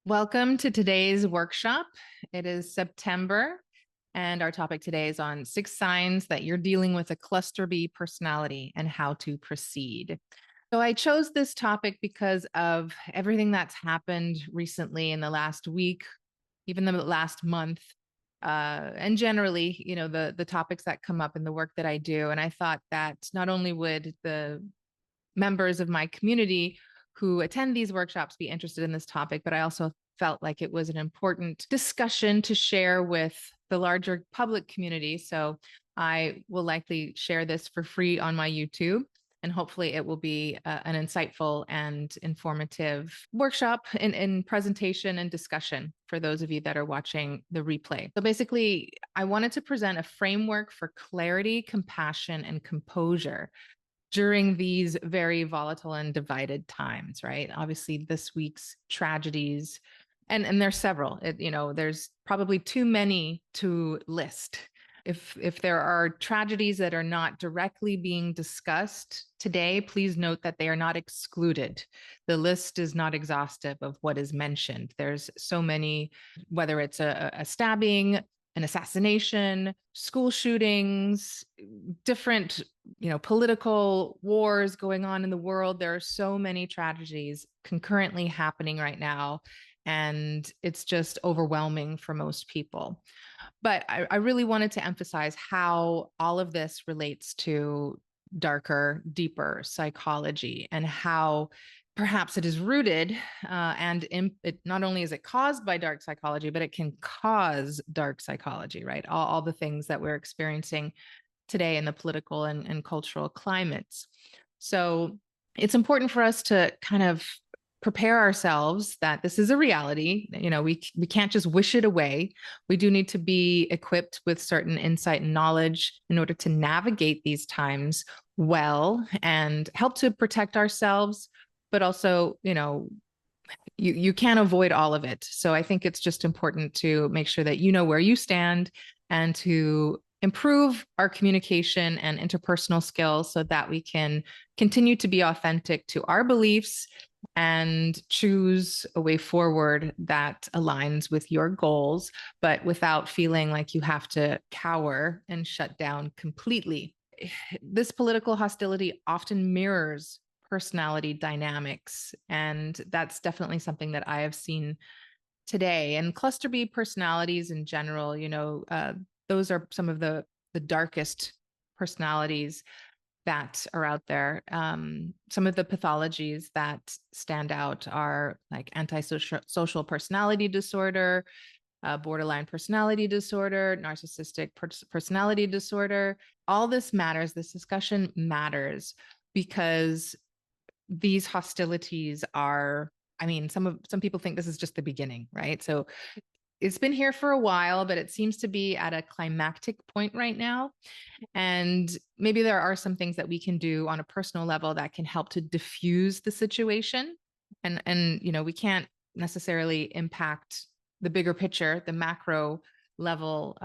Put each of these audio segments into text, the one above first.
Welcome to today's workshop. It is September, and our topic today is on 6 signs that you're dealing with a cluster B personality and how to proceed. So, I chose this topic because of everything that's happened recently in the last week, even the last month, and generally, the topics that come up in the work that I do. And I thought that not only would the members of my community who attend these workshops be interested in this topic, but I also felt like it was an important discussion to share with the larger public community. So I will likely share this for free on my YouTube. And hopefully it will be an insightful and informative workshop in presentation and discussion for those of you that are watching the replay. So basically, I wanted to present a framework for clarity, compassion, and composure during these very volatile and divided times, right? Obviously, this week's tragedies, and there's several. There's probably too many to list. If there are tragedies that are not directly being discussed today, please note that they are not excluded. The list is not exhaustive of what is mentioned. There's so many, whether it's a stabbing, an assassination, school shootings, different, political wars going on in the world. There are so many tragedies concurrently happening right now, and it's just overwhelming for most people. But I really wanted to emphasize how all of this relates to darker, deeper psychology and how perhaps it is rooted it not only is it caused by dark psychology, but it can cause dark psychology, right? All the things that we're experiencing today in the political and cultural climates. So it's important for us to kind of prepare ourselves that this is a reality. We can't just wish it away. We do need to be equipped with certain insight and knowledge in order to navigate these times well and help to protect ourselves, but also, you can't avoid all of it. So I think it's just important to make sure that you know where you stand and to improve our communication and interpersonal skills so that we can continue to be authentic to our beliefs and choose a way forward that aligns with your goals, but without feeling like you have to cower and shut down completely. This political hostility often mirrors personality dynamics, and that's definitely something that I have seen today. And cluster B personalities in general, those are some of the darkest personalities that are out there. Some of the pathologies that stand out are like antisocial personality disorder, borderline personality disorder, narcissistic personality disorder. All this matters. This discussion matters because these hostilities are, some people think this is just the beginning, right? So it's been here for a while, but it seems to be at a climactic point right now. And maybe there are some things that we can do on a personal level that can help to diffuse the situation. And we can't necessarily impact the bigger picture, the macro level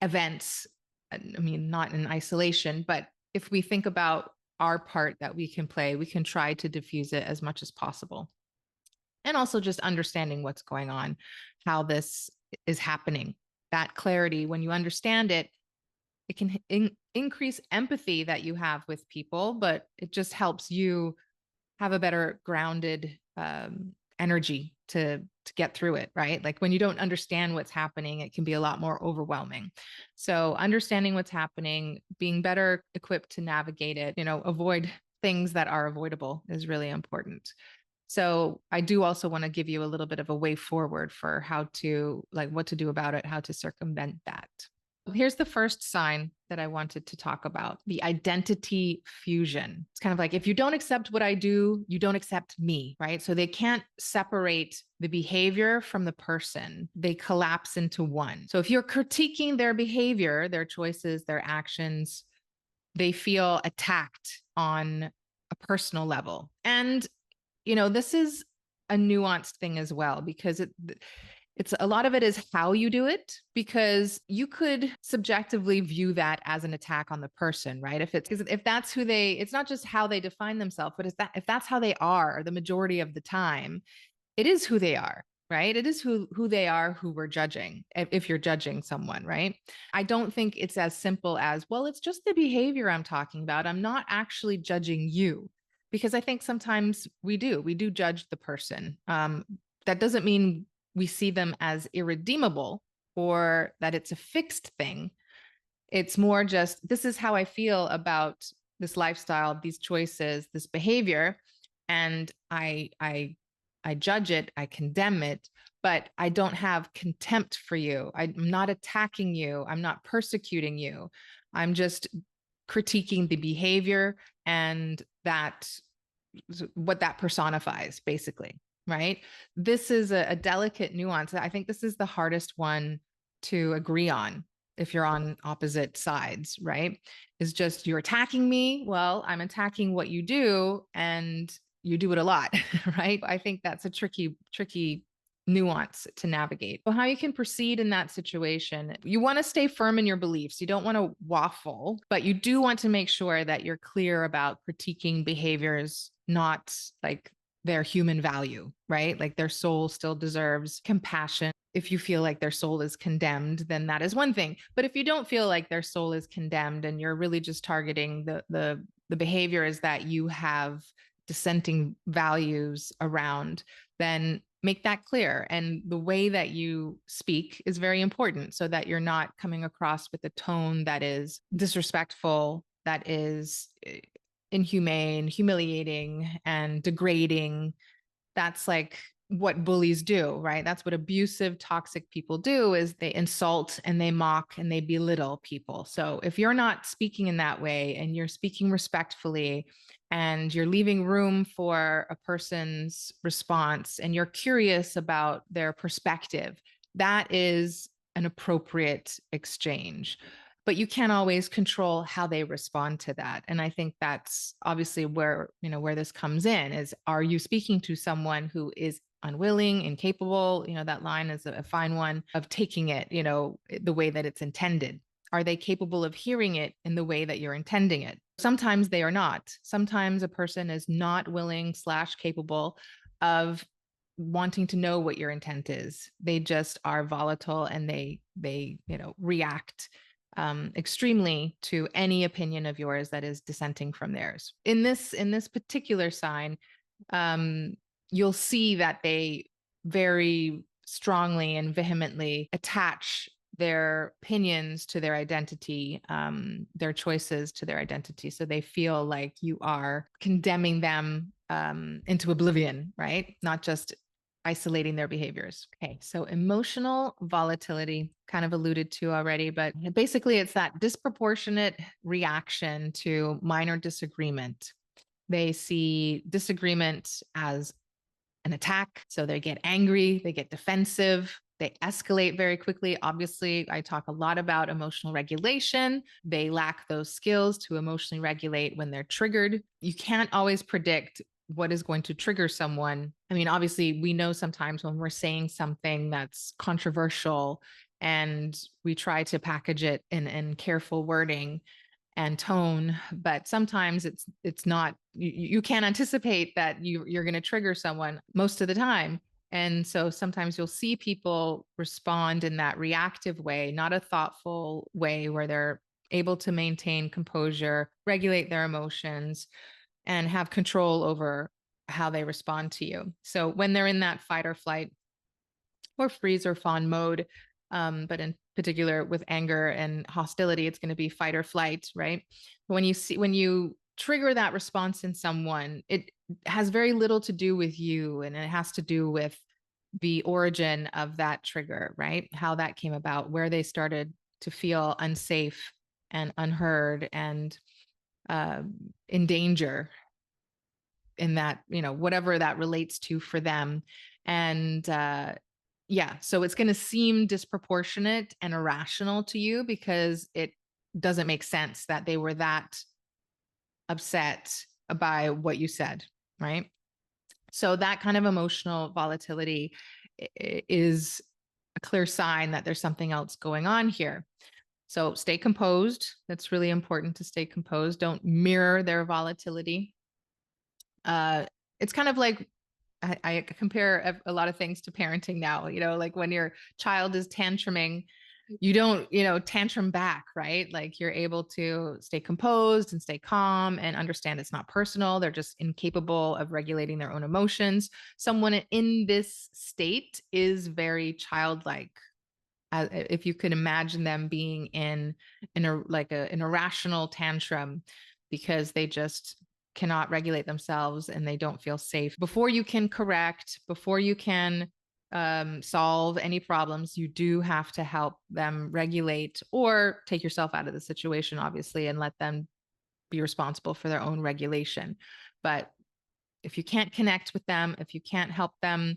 events. Not in isolation, but if we think about our part that we can play, we can try to diffuse it as much as possible. And also just understanding what's going on, how this is happening. That clarity, when you understand it, it can increase empathy that you have with people, but it just helps you have a better grounded energy to get through it, right? Like when you don't understand what's happening, it can be a lot more overwhelming. So understanding what's happening, being better equipped to navigate it, avoid things that are avoidable is really important. So I do also want to give you a little bit of a way forward for how to, like, what to do about it, how to circumvent that. Here's the first sign that I wanted to talk about, the identity fusion. It's kind of like, if you don't accept what I do, you don't accept me, right? So they can't separate the behavior from the person. They collapse into one. So if you're critiquing their behavior, their choices, their actions, they feel attacked on a personal level. And, this is a nuanced thing as well, because it's a lot of it is how you do it, because you could subjectively view that as an attack on the person, right? If that's who it's not just how they define themselves, but if that's how they are the majority of the time, it is who they are. right? It is who they are, who we're judging, if you're judging someone, right? I don't think it's as simple as, well, it's just the behavior I'm talking about. I'm not actually judging you, because I think sometimes we do judge the person. That doesn't mean we see them as irredeemable or that it's a fixed thing. It's more just, this is how I feel about this lifestyle, these choices, this behavior, and I judge it, I condemn it, but I don't have contempt for you. I'm not attacking you. I'm not persecuting you. I'm just critiquing the behavior and that what that personifies, basically, right? This is a delicate nuance. I think this is the hardest one to agree on if you're on opposite sides, right? Is just, you're attacking me. Well, I'm attacking what you do, and you do it a lot, right? I think that's a tricky nuance to navigate. So how you can proceed in that situation, you want to stay firm in your beliefs. You don't want to waffle, but you do want to make sure that you're clear about critiquing behaviors, not like their human value, right? Like their soul still deserves compassion. If you feel like their soul is condemned, then that is one thing. But if you don't feel like their soul is condemned and you're really just targeting the behaviors that you have dissenting values around, then make that clear. And the way that you speak is very important, so that you're not coming across with a tone that is disrespectful, that is inhumane, humiliating, and degrading. That's like what bullies do, right? That's what abusive, toxic people do, is they insult and they mock and they belittle people. So if you're not speaking in that way, and you're speaking respectfully, and you're leaving room for a person's response, and you're curious about their perspective, that is an appropriate exchange. But you can't always control how they respond to that. And I think that's obviously where, where this comes in, is, are you speaking to someone who is unwilling, incapable? That line is a fine one, of taking it, the way that it's intended. Are they capable of hearing it in the way that you're intending it? Sometimes they are not. Sometimes a person is not willing / capable of wanting to know what your intent is. They just are volatile, and they react extremely to any opinion of yours that is dissenting from theirs. In this particular sign, you'll see that they very strongly and vehemently attach their opinions to their identity, their choices to their identity. So they feel like you are condemning them into oblivion, right? Not just isolating their behaviors. Okay, so emotional volatility, kind of alluded to already, but basically it's that disproportionate reaction to minor disagreement. They see disagreement as an attack, so they get angry, they get defensive, they escalate very quickly. Obviously, I talk a lot about emotional regulation. They lack those skills to emotionally regulate when they're triggered. You can't always predict what is going to trigger someone. I mean, obviously, we know sometimes when we're saying something that's controversial, and we try to package it in careful wording and tone, but sometimes it's not, you can't anticipate that you're going to trigger someone most of the time. And so sometimes you'll see people respond in that reactive way, not a thoughtful way, where they're able to maintain composure, regulate their emotions, and have control over how they respond to you. So when they're in that fight or flight or freeze or fawn mode, but in particular with anger and hostility, it's going to be fight or flight, right? When you trigger that response in someone, it has very little to do with you, and it has to do with the origin of that trigger, right? How that came about, where they started to feel unsafe and unheard and in danger, in that, whatever that relates to for them. And yeah, so it's going to seem disproportionate and irrational to you, because it doesn't make sense that they were that upset by what you said, right? So that kind of emotional volatility is a clear sign that there's something else going on here. So stay composed. That's really important, to stay composed. Don't mirror their volatility. It's kind of like I compare a lot of things to parenting now, like when your child is tantruming, you don't, tantrum back, right? Like you're able to stay composed and stay calm and understand it's not personal. They're just incapable of regulating their own emotions. Someone in this state is very childlike. If you could imagine them being in an irrational tantrum because they just cannot regulate themselves and they don't feel safe. Before you can correct, before you can solve any problems, you do have to help them regulate or take yourself out of the situation, obviously, and let them be responsible for their own regulation. But if you can't connect with them, if you can't help them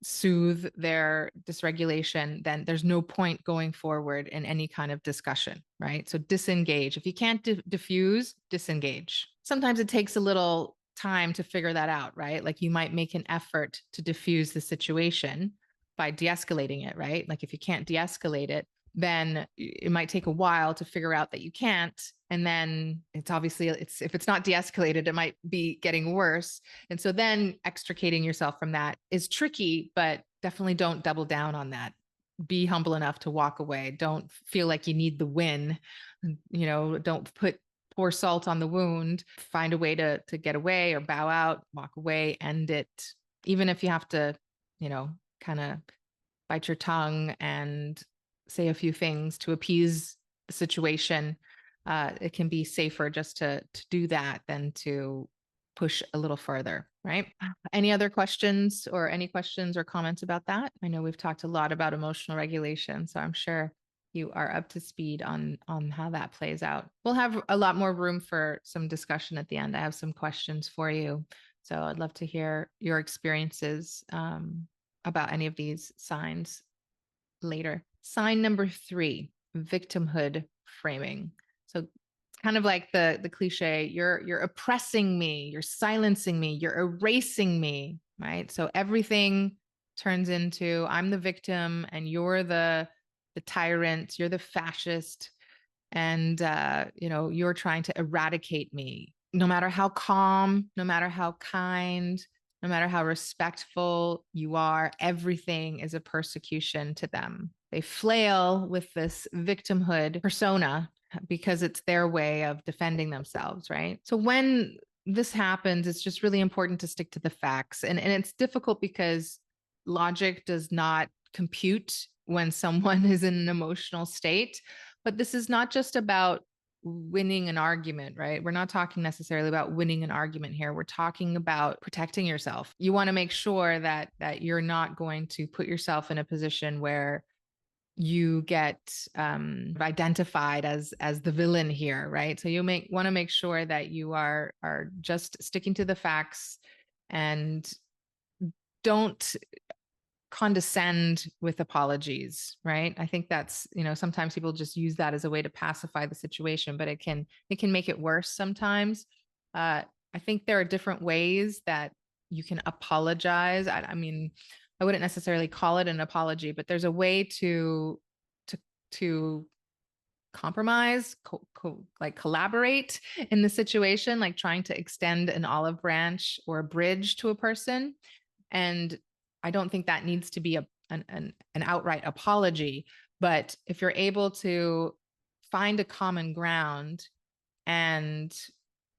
soothe their dysregulation, then there's no point going forward in any kind of discussion, right? So disengage. If you can't diffuse, disengage. Sometimes it takes a little time to figure that out, right? Like you might make an effort to diffuse the situation by de-escalating it, right? Like if you can't de-escalate it, then it might take a while to figure out that you can't. And then it's obviously, if it's not de-escalated, it might be getting worse. And so then extricating yourself from that is tricky, but definitely don't double down on that. Be humble enough to walk away. Don't feel like you need the win. Don't pour salt on the wound. Find a way to get away or bow out, walk away, end it. Even if you have to, kind of bite your tongue and say a few things to appease the situation, it can be safer just to do that than to push a little further, right? Any other questions or any questions or comments about that? I know we've talked a lot about emotional regulation, so I'm sure you are up to speed on how that plays out. We'll have a lot more room for some discussion at the end. I have some questions for you. So I'd love to hear your experiences about any of these signs later. Sign number 3, victimhood framing. So kind of like the cliche, you're oppressing me, you're silencing me, you're erasing me, right? So everything turns into I'm the victim and you're the tyrant, you're the fascist, and you're trying to eradicate me. No matter how calm, no matter how kind, no matter how respectful you are, everything is a persecution to them. They flail with this victimhood persona because it's their way of defending themselves, right? So when this happens, it's just really important to stick to the facts. And it's difficult because logic does not compute when someone is in an emotional state. But this is not just about winning an argument, right? We're not talking necessarily about winning an argument here. We're talking about protecting yourself. You want to make sure that you're not going to put yourself in a position where you get identified as the villain here, right? So you want to make sure that you are just sticking to the facts and don't condescend with apologies, right? I think that's, sometimes people just use that as a way to pacify the situation, but it can make it worse sometimes. I think there are different ways that you can apologize. I mean, I wouldn't necessarily call it an apology, but there's a way to compromise, like collaborate in the situation, like trying to extend an olive branch or a bridge to a person. And I don't think that needs to be an outright apology. But if you're able to find a common ground and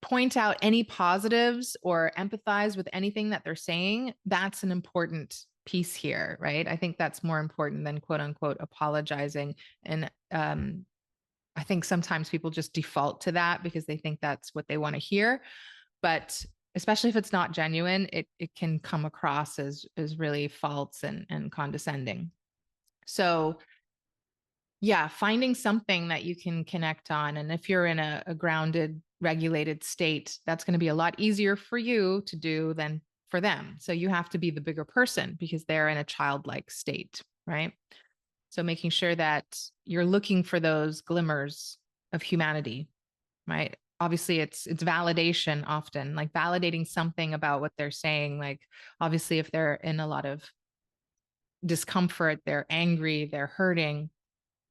point out any positives or empathize with anything that they're saying, that's an important piece here, right? I think that's more important than quote unquote apologizing. And I think sometimes people just default to that because they think that's what they want to hear. But especially if it's not genuine, it can come across as really false and condescending. So yeah, finding something that you can connect on. And if you're in a grounded, regulated state, that's going to be a lot easier for you to do than for them. So you have to be the bigger person because they're in a childlike state, right? So making sure that you're looking for those glimmers of humanity, right? Obviously it's validation often, like validating something about what they're saying. Like obviously if they're in a lot of discomfort, they're angry, they're hurting,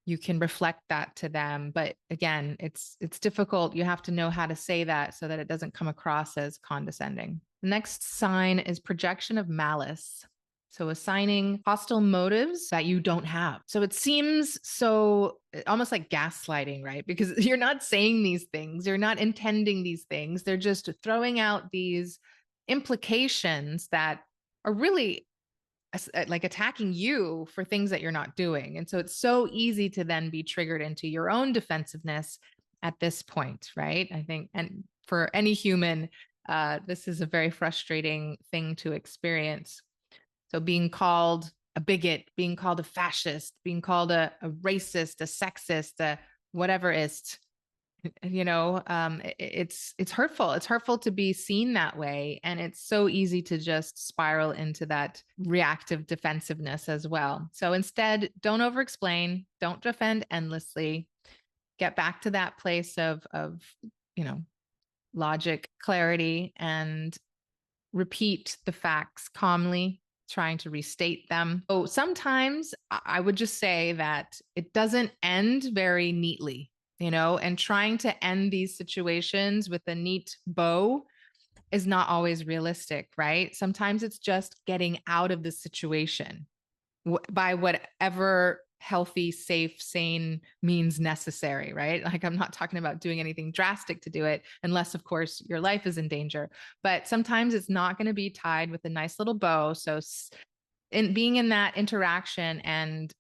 you can reflect that to them. But again, it's difficult. You have to know how to say that so that it doesn't come across as condescending. The next sign is projection of malice. So assigning hostile motives that you don't have. So it seems so almost like gaslighting, right? Because you're not saying these things, you're not intending these things. They're just throwing out these implications that are really like attacking you for things that you're not doing. And so it's so easy to then be triggered into your own defensiveness at this point, right? I think, and for any human, this is a very frustrating thing to experience. So being called a bigot, being called a fascist, being called a racist, a sexist, a whateverist, it's hurtful. It's hurtful to be seen that way. And it's so easy to just spiral into that reactive defensiveness as well. So instead, don't over explain, don't defend endlessly, get back to that place of logic, clarity, and repeat the facts calmly, trying to restate them. So sometimes I would just say that it doesn't end very neatly, and trying to end these situations with a neat bow is not always realistic, right? Sometimes it's just getting out of the situation by whatever healthy, safe, sane means necessary, right? Like I'm not talking about doing anything drastic to do it, unless, of course, your life is in danger. But sometimes it's not going to be tied with a nice little bow. So in being in that interaction and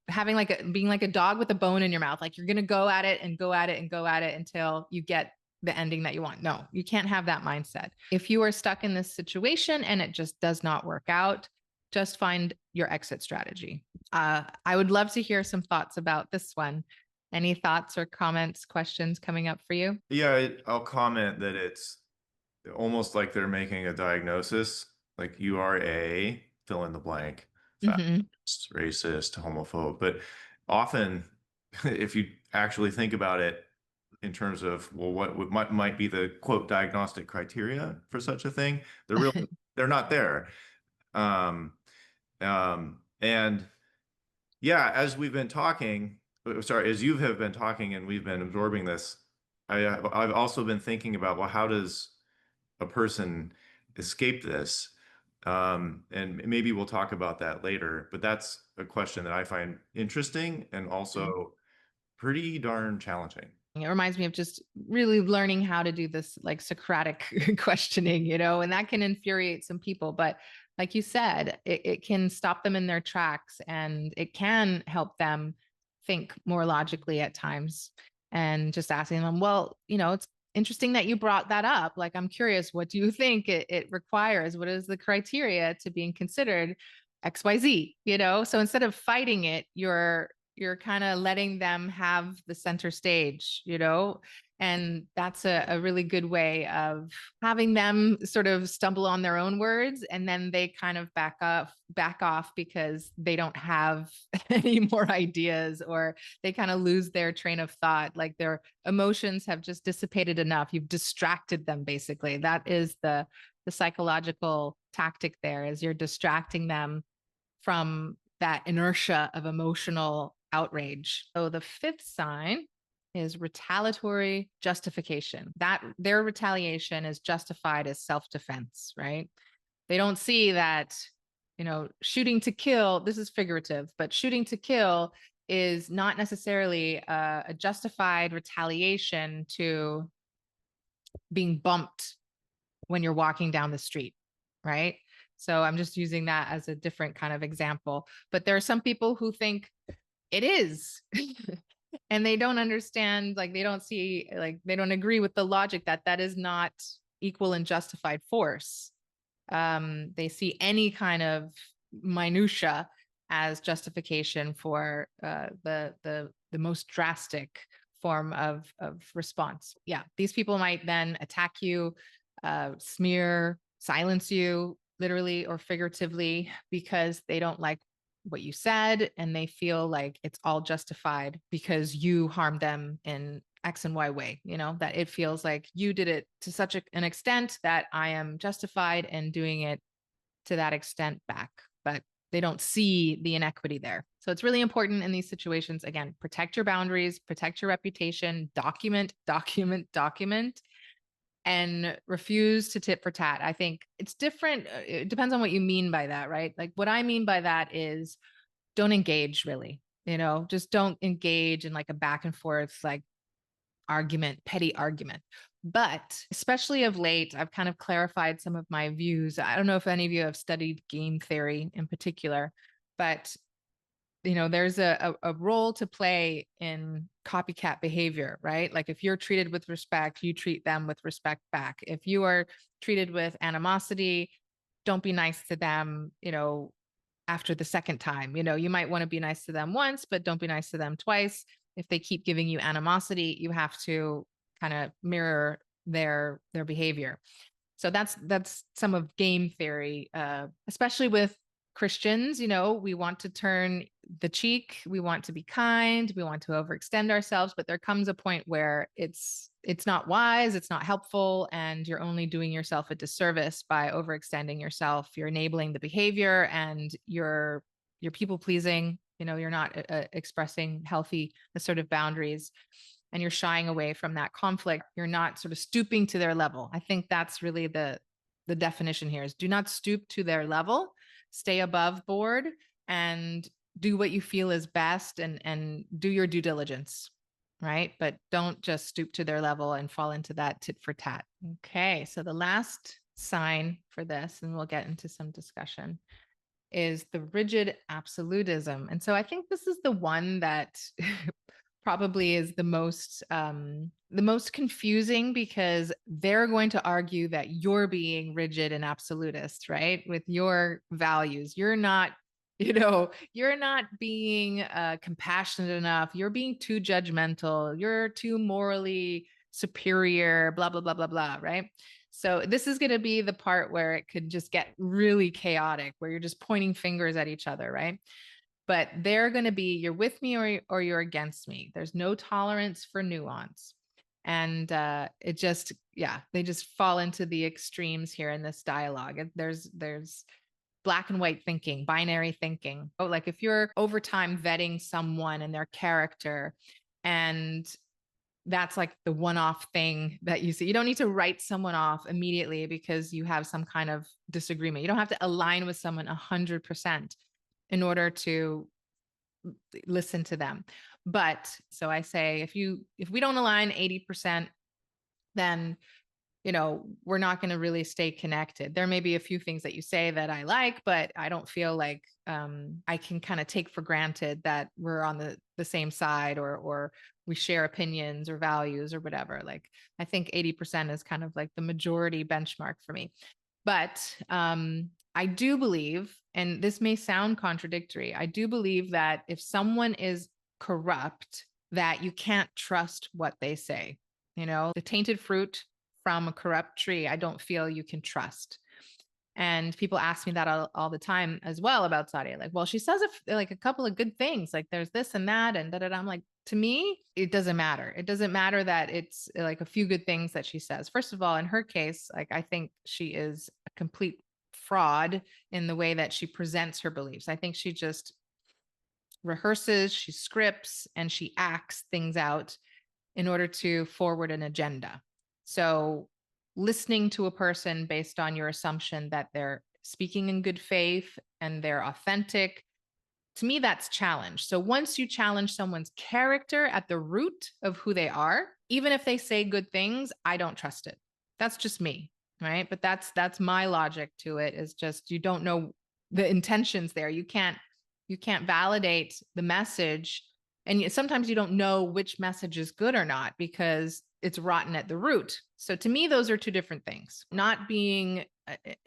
having being like a dog with a bone in your mouth, like you're going to go at it and go at it and go at it until you get the ending that you want. No, you can't have that mindset. If you are stuck in this situation and it just does not work out, just find your exit strategy. I would love to hear some thoughts about this one. Any thoughts or comments, questions coming up for you? Yeah, I'll comment that it's almost like they're making a diagnosis, like you are a fill in the blank, Mm-hmm. fascist, racist, homophobe. But often, if you actually think about it in terms of, well, what might be the quote diagnostic criteria for such a thing, they're not there. Um, and yeah, as we've been talking, sorry, as you have been talking and we've been absorbing this, I've also been thinking about, well, how does a person escape this? And maybe we'll talk about that later, but that's a question that I find interesting and also pretty darn challenging. It reminds me of just really learning how to do this like Socratic questioning, and that can infuriate some people. But like you said, it can stop them in their tracks and it can help them think more logically at times. And just asking them, well, it's interesting that you brought that up. Like, I'm curious, what do you think it requires? What is the criteria to being considered XYZ? So instead of fighting it, you're kind of letting them have the center stage, and that's a really good way of having them sort of stumble on their own words, and then they kind of back off because they don't have any more ideas, or they kind of lose their train of thought, like their emotions have just dissipated enough. You've distracted them, basically. That is the psychological tactic there, is you're distracting them from that inertia of emotional outrage. So the fifth sign is retaliatory justification. That their retaliation is justified as self-defense, right? They don't see that, shooting to kill, this is figurative, but shooting to kill is not necessarily a justified retaliation to being bumped when you're walking down the street, right? So I'm just using that as a different kind of example. But there are some people who think it is. And they don't understand, like they don't see, like they don't agree with the logic that that is not equal and justified force. They see any kind of minutia as justification for the most drastic form of response. Yeah, these people might then attack you, smear, silence you, literally or figuratively, because they don't like what you said and they feel like it's all justified because you harmed them in X and Y way, that it feels like you did it to such an extent that I am justified in doing it to that extent back. But they don't see the inequity there. So it's really important in these situations. Again, protect your boundaries, protect your reputation, document, and refuse to tit for tat. I think it's different. It depends on what you mean by that, right? Like what I mean by that is don't engage really, just don't engage in like a back and forth, like petty argument. But especially of late, I've kind of clarified some of my views. I don't know if any of you have studied game theory in particular, but there's a role to play in copycat behavior, right? Like if you're treated with respect, you treat them with respect back. If you are treated with animosity, don't be nice to them, after the second time. You might want to be nice to them once, but don't be nice to them twice. If they keep giving you animosity, you have to kind of mirror their behavior. So that's some of game theory, especially with Christians. We want to turn the cheek, we want to be kind, we want to overextend ourselves, but there comes a point where it's not wise, it's not helpful, and you're only doing yourself a disservice by overextending yourself. You're enabling the behavior, and you're people pleasing. You're not expressing healthy, assertive boundaries, and you're shying away from that conflict. You're not sort of stooping to their level. I think that's really the definition here is do not stoop to their level, stay above board, and do what you feel is best, and do your due diligence, right? But don't just stoop to their level and fall into that tit for tat. Okay, so the last sign for this, and we'll get into some discussion, is the rigid absolutism. And so I think this is the one that probably is the most confusing, because they're going to argue that you're being rigid and absolutist, right? With your values. You're not being compassionate enough. You're being too judgmental. You're too morally superior, blah, blah, blah, blah, blah, right? So this is going to be the part where it could just get really chaotic, where you're just pointing fingers at each other, right? But they're going to be, you're with me or you're against me. There's no tolerance for nuance. And they just fall into the extremes here in this dialogue. There's black and white thinking, binary thinking. Oh, like if you're over time vetting someone and their character, and that's like the one-off thing that you see. You don't need to write someone off immediately because you have some kind of disagreement. You don't have to align with someone 100% in order to listen to them. But so I say, if we don't align 80%, then we're not going to really stay connected. There may be a few things that you say that I like, but I don't feel like I can kind of take for granted that we're on the same side, or we share opinions or values or whatever. Like I think 80% is kind of like the majority benchmark for me. But I do believe, and this may sound contradictory, I do believe that if someone is corrupt, that you can't trust what they say. The tainted fruit from a corrupt tree, I don't feel you can trust. And people ask me that all the time as well about Sadia. Like, well, she says like a couple of good things, like there's this and that and da-da-da. I'm like, to me, it doesn't matter. It doesn't matter that it's like a few good things that she says. First of all, in her case, like I think she is a complete fraud in the way that she presents her beliefs. I think she just rehearses, she scripts, and she acts things out in order to forward an agenda. So listening to a person based on your assumption that they're speaking in good faith and they're authentic, to me, that's challenge. So once you challenge someone's character at the root of who they are, even if they say good things, I don't trust it. That's just me, right? But that's my logic to it, is just you don't know the intentions there. You can't validate the message. And sometimes you don't know which message is good or not because it's rotten at the root. So to me, those are two different things. Not being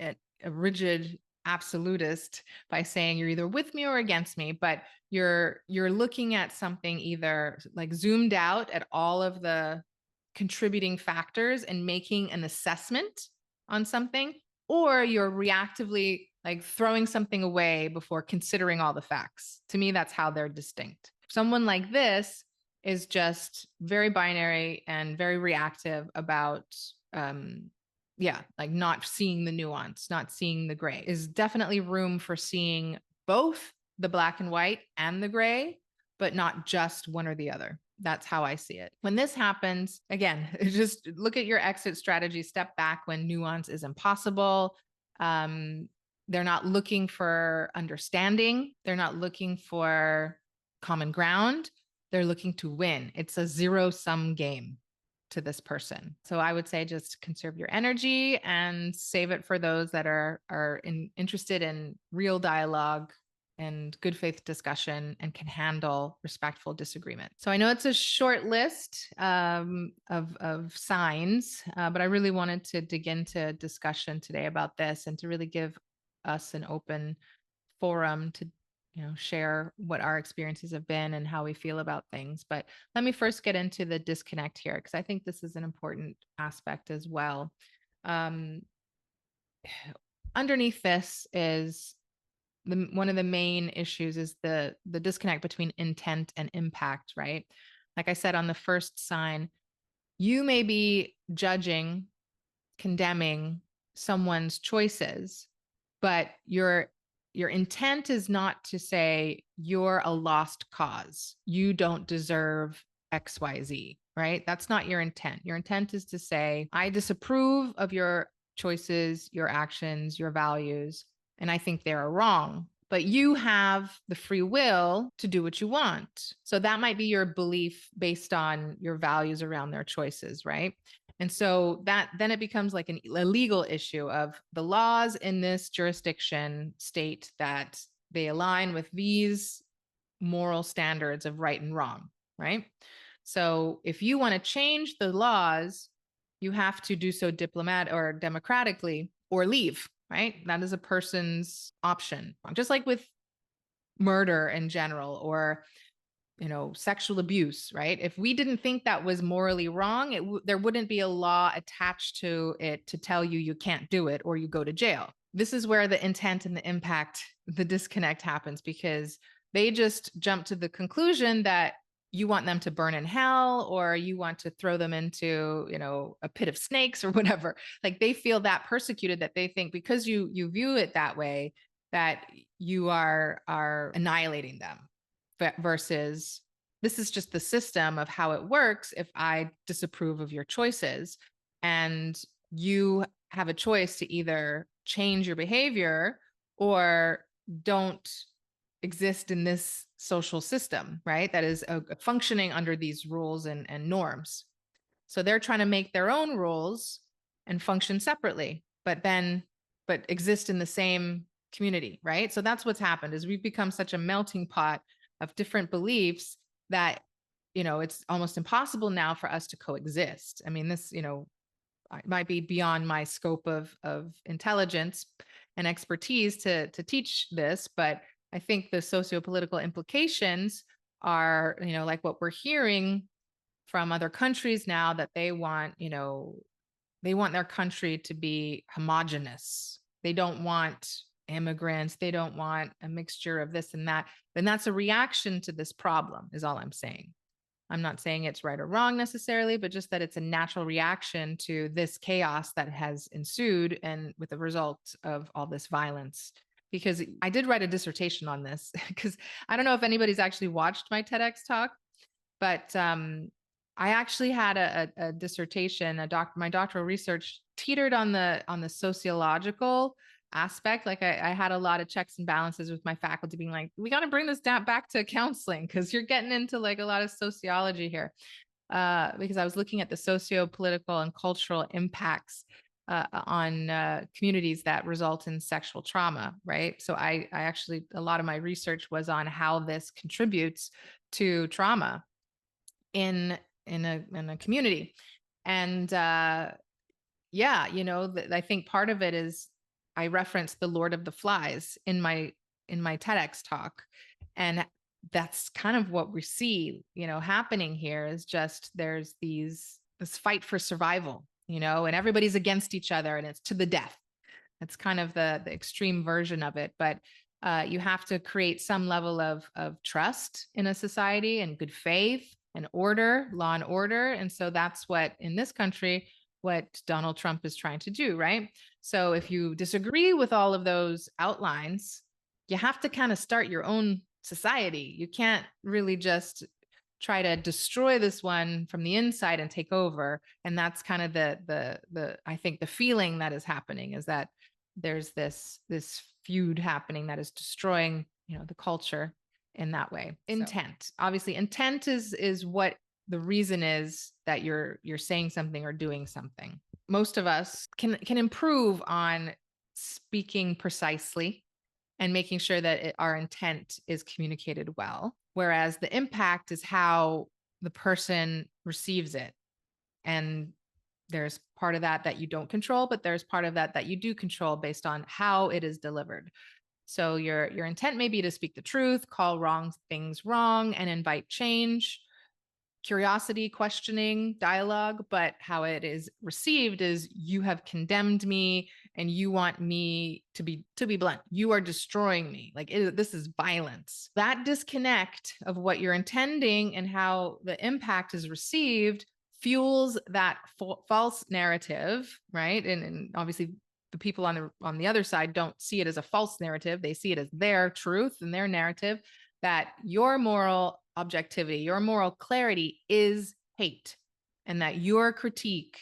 a rigid absolutist by saying you're either with me or against me, but you're looking at something either like zoomed out at all of the contributing factors and making an assessment on something, or you're reactively like throwing something away before considering all the facts. To me, that's how they're distinct. Someone like this is just very binary and very reactive about, like not seeing the nuance, not seeing the gray. Is definitely room for seeing both the black and white and the gray, but not just one or the other. That's how I see it. When this happens, again, just look at your exit strategy, step back when nuance is impossible. They're not looking for understanding. They're not looking for common ground. They're looking to win. It's a zero-sum game to this person. So I would say just conserve your energy and save it for those that are interested in real dialogue and good faith discussion and can handle respectful disagreement. So I know it's a short list of signs, but I really wanted to dig into discussion today about this and to really give us an open forum to share what our experiences have been and how we feel about things. But let me first get into the disconnect here, because I think this is an important aspect as well. Underneath this is one of the main issues is the disconnect between intent and impact, right? Like I said, on the first sign, you may be judging, condemning someone's choices, but your intent is not to say you're a lost cause. You don't deserve XYZ, right? That's not your intent. Your intent is to say, I disapprove of your choices, your actions, your values, and I think they're wrong. But you have the free will to do what you want. So that might be your belief based on your values around their choices, right? And so that then it becomes like a legal issue of the laws in this jurisdiction state that they align with these moral standards of right and wrong, right? So if you want to change the laws, you have to do so diplomatic or democratically or leave, right? That is a person's option. Just like with murder in general or sexual abuse, right? If we didn't think that was morally wrong, there wouldn't be a law attached to it to tell you can't do it or you go to jail. This is where the intent and the impact, the disconnect happens, because they just jump to the conclusion that you want them to burn in hell or you want to throw them into, a pit of snakes or whatever. Like they feel that persecuted that they think because you view it that way, that you are annihilating them. Versus this is just the system of how it works. If I disapprove of your choices and you have a choice to either change your behavior or don't exist in this social system, right? That is functioning under these rules and norms. So they're trying to make their own rules and function separately, but exist in the same community, right? So that's what's happened is we've become such a melting pot of different beliefs that, it's almost impossible now for us to coexist. I mean, this, might be beyond my scope of intelligence and expertise to teach this, but I think the socio-political implications are, like what we're hearing from other countries now, that they want their country to be homogenous. They don't want immigrants. They don't want a mixture of this and that. Then that's a reaction to this problem, is all I'm saying. I'm not saying it's right or wrong necessarily, but just that it's a natural reaction to this chaos that has ensued and with the result of all this violence. Because I did write a dissertation on this, because I don't know if anybody's actually watched my TEDx talk, but I actually had a dissertation, my doctoral research teetered on the sociological aspect. Like I had a lot of checks and balances with my faculty being like, we got to bring this back to counseling because you're getting into like a lot of sociology here. Because I was looking at the socio-political and cultural impacts on communities that result in sexual trauma, right? So I actually, a lot of my research was on how this contributes to trauma in a community. And yeah, I think part of it is I referenced the Lord of the Flies in my TEDx talk. And that's kind of what we see, happening here is just there's this fight for survival, and everybody's against each other and it's to the death. That's kind of the extreme version of it. But you have to create some level of trust in a society and good faith and order, law and order. And so that's what in this country, what Donald Trump is trying to do, right? So if you disagree with all of those outlines, you have to kind of start your own society. You can't really just try to destroy this one from the inside and take over. And that's kind of the I think the feeling that is happening is that there's this feud happening that is destroying, the culture in that way. Intent. Obviously, intent is what the reason is that you're saying something or doing something. Most of us can improve on speaking precisely and making sure that our intent is communicated well. Whereas the impact is how the person receives it. And there's part of that you don't control, but there's part of that you do control based on how it is delivered. So your intent may be to speak the truth, call wrong things wrong, and invite change, curiosity, questioning, dialogue, but how it is received is you have condemned me and you want me to be blunt. You are destroying me. Like this is violence. That disconnect of what you're intending and how the impact is received fuels that false narrative, right? And obviously the people on the other side don't see it as a false narrative. They see it as their truth and their narrative, that your moral objectivity, your moral clarity is hate, and that your critique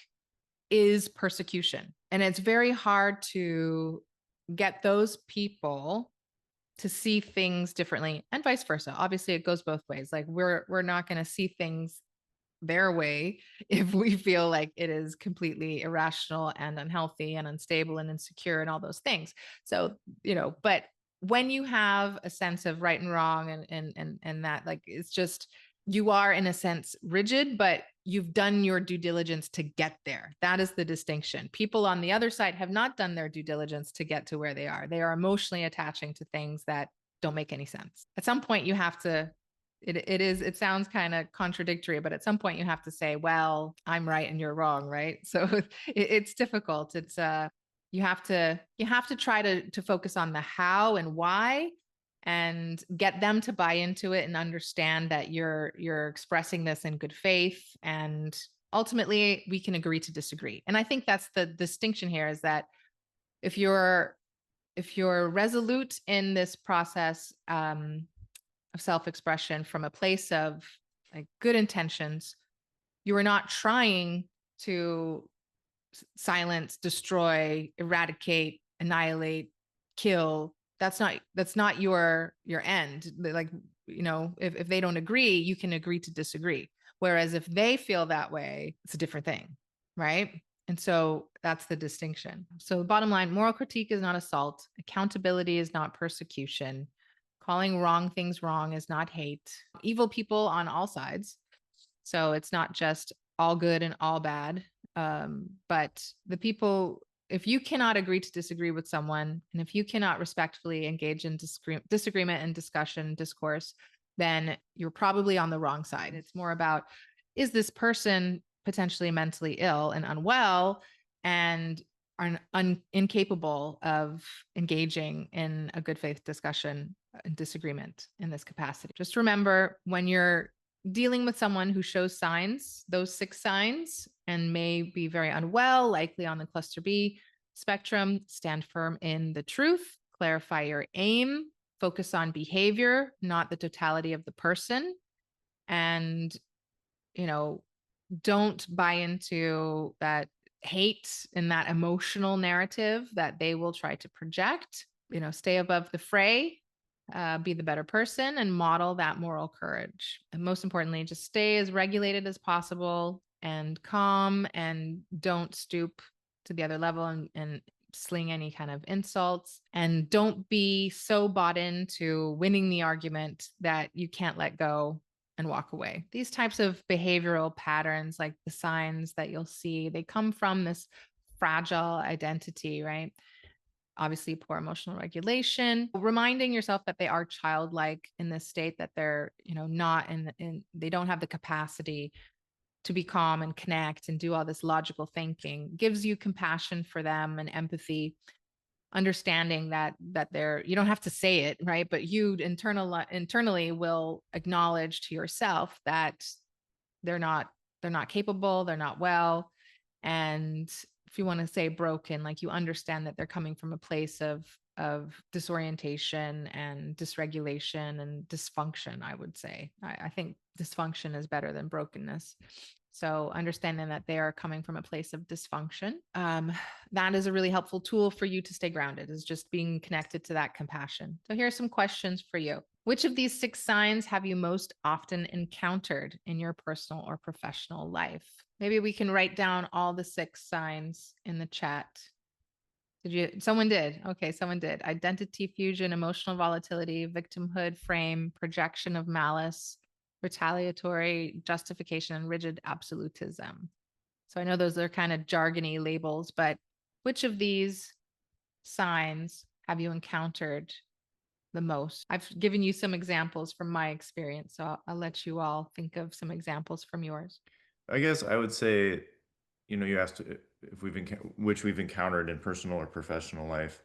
is persecution. And it's very hard to get those people to see things differently, and vice versa. Obviously, it goes both ways. Like we're not going to see things their way if we feel like it is completely irrational and unhealthy and unstable and insecure and all those things. So, but when you have a sense of right and wrong and that, like, it's just, you are in a sense rigid, but you've done your due diligence to get there. That is the distinction. People on the other side have not done their due diligence to get to where they are. They are emotionally attaching to things that don't make any sense. At some point you have to, it sounds kind of contradictory, but at some point you have to say, well, I'm right and you're wrong, right? So it's difficult. It's you have to try to focus on the how and why, and get them to buy into it and understand that you're expressing this in good faith, and ultimately we can agree to disagree. And I think that's the distinction here, is that if you're resolute in this process of self-expression from a place of like good intentions, you are not trying to silence, destroy, eradicate, annihilate, kill. That's not your end. Like, if they don't agree, you can agree to disagree. Whereas if they feel that way, it's a different thing, right? And so that's the distinction. So bottom line, moral critique is not assault. Accountability is not persecution. Calling wrong things wrong is not hate. Evil people on all sides. So it's not just all good and all bad. But the people, if you cannot agree to disagree with someone, and if you cannot respectfully engage in disagreement and discussion, discourse, then you're probably on the wrong side. It's more about, is this person potentially mentally ill and unwell and are incapable of engaging in a good faith discussion and disagreement in this capacity? Just remember, when you're dealing with someone who shows signs, those 6 signs, and may be very unwell, likely on the cluster B spectrum, stand firm in the truth, clarify your aim, focus on behavior, not the totality of the person, and, don't buy into that hate and that emotional narrative that they will try to project. Stay above the fray, be the better person, and model that moral courage. And most importantly, just stay as regulated as possible and calm, and don't stoop to the other level and sling any kind of insults. And don't be so bought into winning the argument that you can't let go and walk away. These types of behavioral patterns, like the signs that you'll see, they come from this fragile identity, right? Obviously, poor emotional regulation, reminding yourself that they are childlike in this state, that they're, not they don't have the capacity to be calm and connect and do all this logical thinking, gives you compassion for them and empathy, understanding that you don't have to say it, right? But you internally will acknowledge to yourself that they're not capable, they're not well. And if you want to say broken, like, you understand that they're coming from a place of of disorientation and dysregulation and dysfunction, I would say. I think dysfunction is better than brokenness. So understanding that they are coming from a place of dysfunction, that is a really helpful tool for you to stay grounded, is just being connected to that compassion. So here are some questions for you. Which of these 6 signs have you most often encountered in your personal or professional life? Maybe we can write down all the 6 signs in the chat. Did you? Someone did. Okay, someone did. Identity fusion, emotional volatility, victimhood, frame, projection of malice, retaliatory, justification, and rigid absolutism. So I know those are kind of jargony labels, but which of these signs have you encountered the most? I've given you some examples from my experience, so I'll let you all think of some examples from yours. I guess I would say, you asked if which we've encountered in personal or professional life.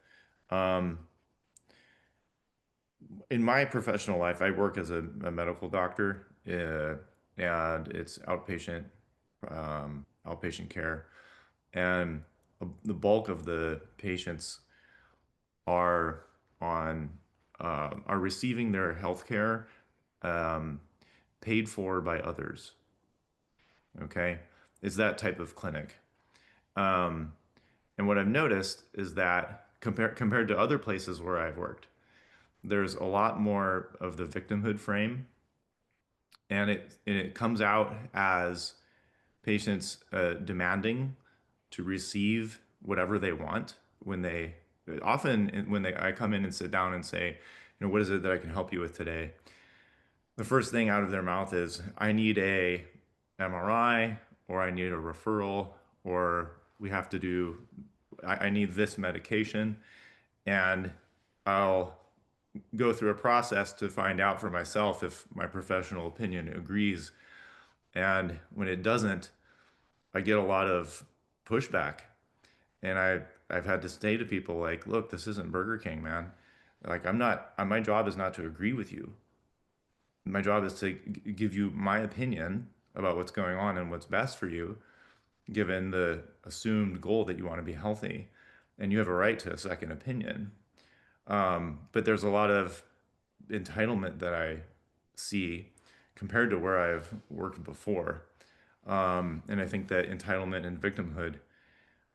Um, in my professional life, I work as a medical doctor, and it's outpatient care, and the bulk of the patients are on are receiving their health care um, paid for by others. Okay, it's that type of clinic. Um, and what I've noticed is that compared to other places where I've worked, there's a lot more of the victimhood frame, and it comes out as patients demanding to receive whatever they want when they often when they I come in and sit down and say, what is it that I can help you with today? The first thing out of their mouth is, I need a MRI, or I need a referral, or we have to do, I need this medication. And I'll go through a process to find out for myself if my professional opinion agrees. And when it doesn't, I get a lot of pushback. And I've had to say to people like, look, this isn't Burger King, man. Like, my job is not to agree with you. My job is to give you my opinion about what's going on and what's best for you, given the assumed goal that you want to be healthy. And you have a right to a second opinion. But there's a lot of entitlement that I see compared to where I've worked before. And I think that entitlement and victimhood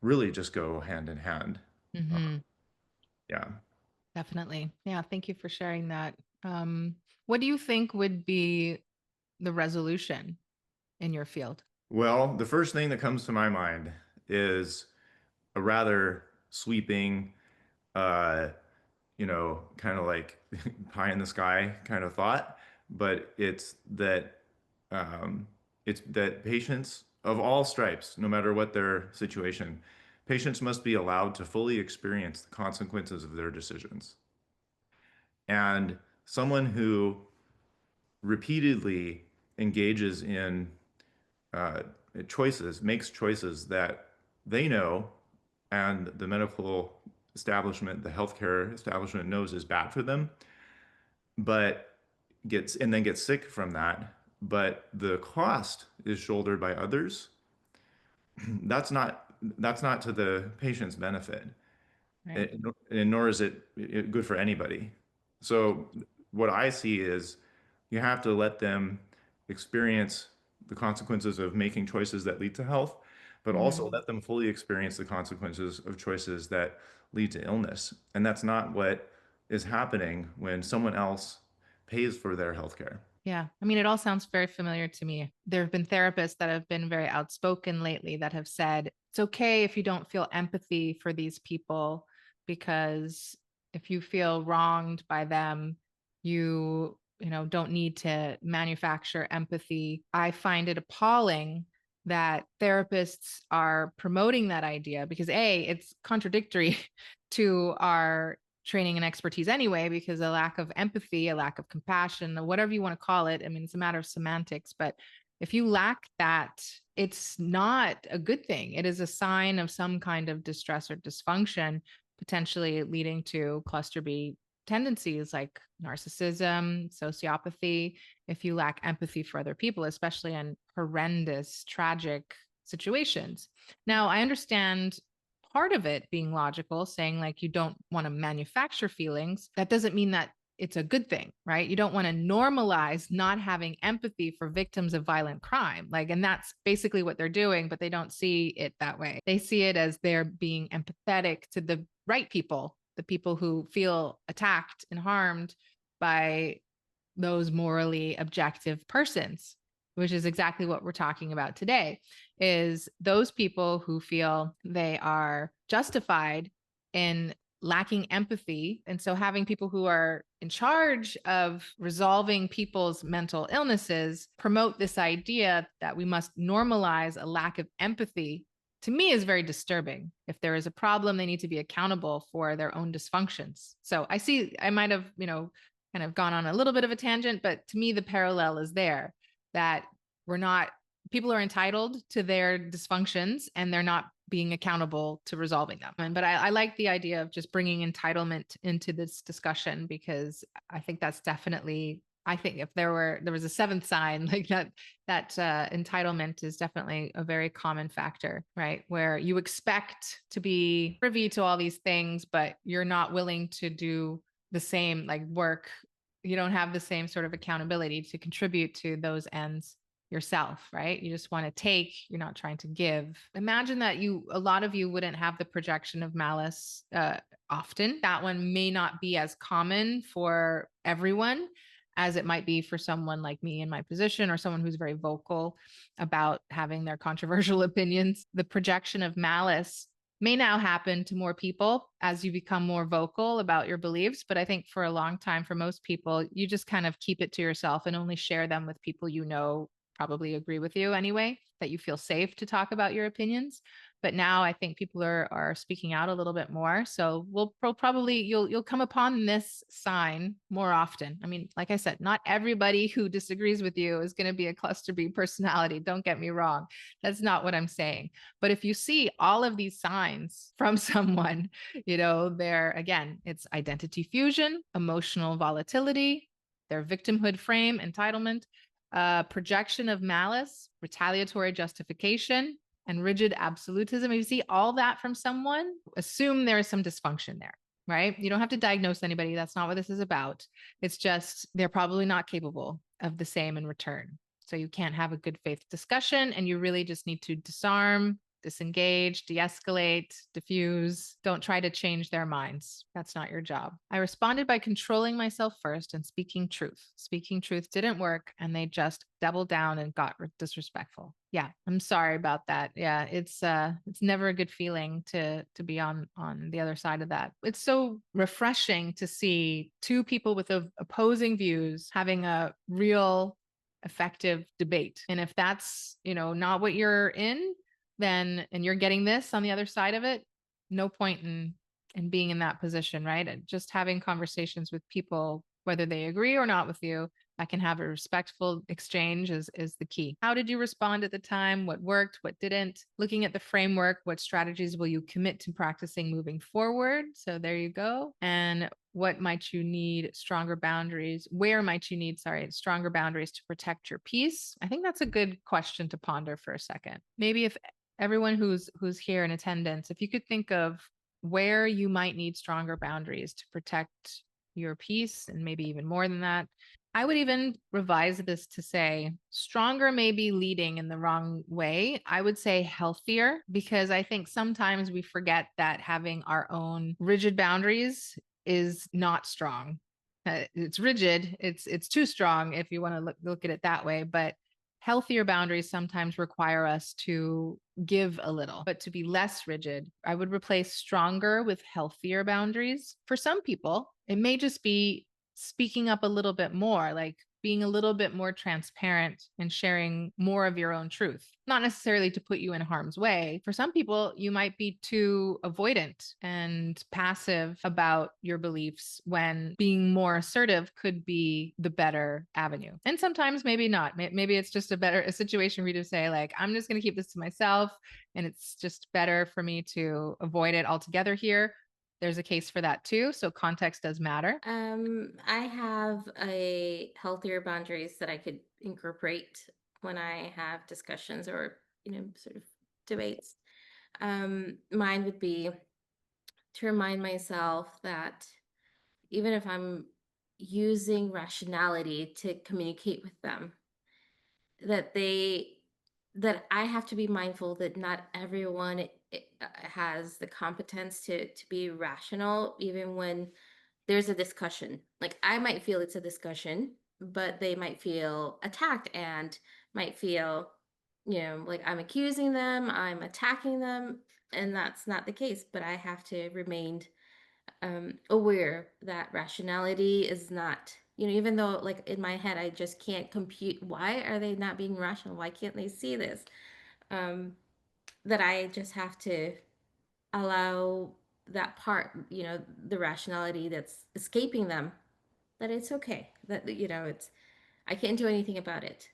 really just go hand in hand. Mm-hmm. Yeah. Definitely. Yeah. Thank you for sharing that. What do you think would be the resolution in your field? Well, the first thing that comes to my mind is a rather sweeping, uh, kind of like pie in the sky kind of thought, but um, it's that patients of all stripes, no matter what their situation, patients must be allowed to fully experience the consequences of their decisions. And someone who repeatedly engages in uh, makes choices that they know and the medical establishment, the healthcare establishment knows is bad for them, but gets sick from that, but the cost is shouldered by others. That's not to the patient's benefit, Right. and nor is it good for anybody. So what I see is you have to let them experience the consequences of making choices that lead to health, but also Mm-hmm. let them fully experience the consequences of choices that lead to illness. And that's not what is happening when someone else pays for their health care. Yeah. I mean, it all sounds very familiar to me. There have been therapists that have been very outspoken lately that have said it's okay if you don't feel empathy for these people, because if you feel wronged by them, don't need to manufacture empathy. I find it appalling that therapists are promoting that idea because it's contradictory to our training and expertise anyway, because a lack of empathy, a lack of compassion, or whatever you want to call it. I mean, it's a matter of semantics, but if you lack that, it's not a good thing. It is a sign of some kind of distress or dysfunction, potentially leading to cluster B tendencies like narcissism, sociopathy, if you lack empathy for other people, especially in horrendous, tragic situations. Now, I understand part of it being logical, saying like you don't want to manufacture feelings, that doesn't mean that it's a good thing, right? You don't want to normalize not having empathy for victims of violent crime. Like, and that's basically what they're doing, but they don't see it that way. They see it as they're being empathetic to the right people, the people who feel attacked and harmed by those morally objective persons, which is exactly what we're talking about today, is those people who feel they are justified in lacking empathy. And so having people who are in charge of resolving people's mental illnesses promote this idea that we must normalize a lack of empathy, to me, is very disturbing. If there is a problem, they need to be accountable for their own dysfunctions. So I might have, kind of gone on a little bit of a tangent, but to me, the parallel is there, that people are entitled to their dysfunctions and they're not being accountable to resolving them. But I like the idea of just bringing entitlement into this discussion, because I think that's definitely, I think if there was a seventh sign like that, entitlement is definitely a very common factor, right? Where you expect to be privy to all these things, but you're not willing to do the same like work. You don't have the same sort of accountability to contribute to those ends yourself, right? You just want to take, you're not trying to give. Imagine that a lot of you wouldn't have the projection of malice often. That one may not be as common for everyone as it might be for someone like me in my position, or someone who's very vocal about having their controversial opinions. The projection of malice may now happen to more people as you become more vocal about your beliefs. But I think for a long time, for most people, you just kind of keep it to yourself and only share them with people probably agree with you anyway, that you feel safe to talk about your opinions. But now I think people are speaking out a little bit more. So you'll come upon this sign more often. I mean, like I said, not everybody who disagrees with you is going to be a cluster B personality. Don't get me wrong. That's not what I'm saying. But if you see all of these signs from someone, it's identity fusion, emotional volatility, their victimhood frame, entitlement, projection of malice, retaliatory justification, and rigid absolutism. If you see all that from someone, assume there is some dysfunction there, right? You don't have to diagnose anybody. That's not what this is about. It's just they're probably not capable of the same in return. So you can't have a good faith discussion, and you really just need to disarm, disengage, de-escalate, diffuse. Don't try to change their minds. That's not your job. I responded by controlling myself first and speaking truth. Speaking truth didn't work, and they just doubled down and got disrespectful. Yeah, I'm sorry about that. Yeah, it's never a good feeling to be on the other side of that. It's so refreshing to see two people with opposing views having a real effective debate. And if that's, not what you're in, then, and you're getting this on the other side of it, no point in being in that position, right? And just having conversations with people, whether they agree or not with you, I can have a respectful exchange is the key. How did you respond at the time? What worked? What didn't? Looking at the framework, what strategies will you commit to practicing moving forward? So there you go. And what might you need stronger boundaries? Where might you need, stronger boundaries to protect your peace? I think that's a good question to ponder for a second. Maybe if everyone who's here in attendance, if you could think of where you might need stronger boundaries to protect your peace, and maybe even more than that. I would even revise this to say stronger may be leading in the wrong way. I would say healthier, because I think sometimes we forget that having our own rigid boundaries is not strong. It's rigid. It's too strong if you want to look at it that way. But healthier boundaries sometimes require us to give a little, but to be less rigid. I would replace stronger with healthier boundaries. For some people, it may just be speaking up a little bit more, like being a little bit more transparent and sharing more of your own truth, not necessarily to put you in harm's way. For some people, you might be too avoidant and passive about your beliefs, when being more assertive could be the better avenue. And sometimes maybe not. Maybe it's just a situation for you to say, like, I'm just going to keep this to myself, and it's just better for me to avoid it altogether here. There's a case for that too. So context does matter. I have a healthier boundaries that I could incorporate when I have discussions or, sort of debates. Mine would be to remind myself that even if I'm using rationality to communicate with them, that they that I have to be mindful that not everyone has the competence to be rational, even when there's a discussion. Like I might feel it's a discussion, but they might feel attacked and might feel, like I'm accusing them, I'm attacking them, and that's not the case. But I have to remain aware that rationality is not, even though like in my head I just can't compute why are they not being rational, why can't they see this, um, that I just have to allow that part, the rationality that's escaping them, that it's okay, that it's, I can't do anything about it.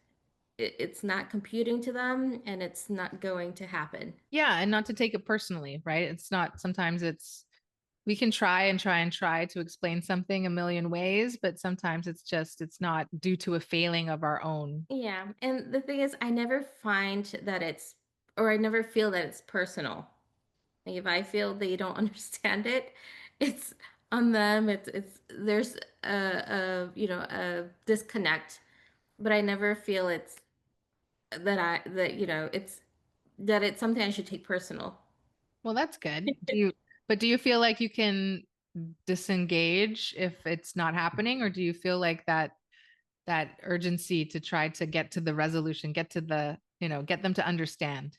It's not computing to them and it's not going to happen. Yeah, and not to take it personally, right? It's not, sometimes it's, we can try and try and try to explain something a million ways, but sometimes it's just, it's not due to a failing of our own. Yeah, and the thing is I never find that it's, or I never feel that it's personal. Like if I feel they don't understand it, it's on them. It's there's a disconnect, but I never feel it's that it's that it's something I should take personal. Well, that's good. But do you feel like you can disengage if it's not happening, or do you feel like that urgency to try to get to the resolution, get to the, get them to understand?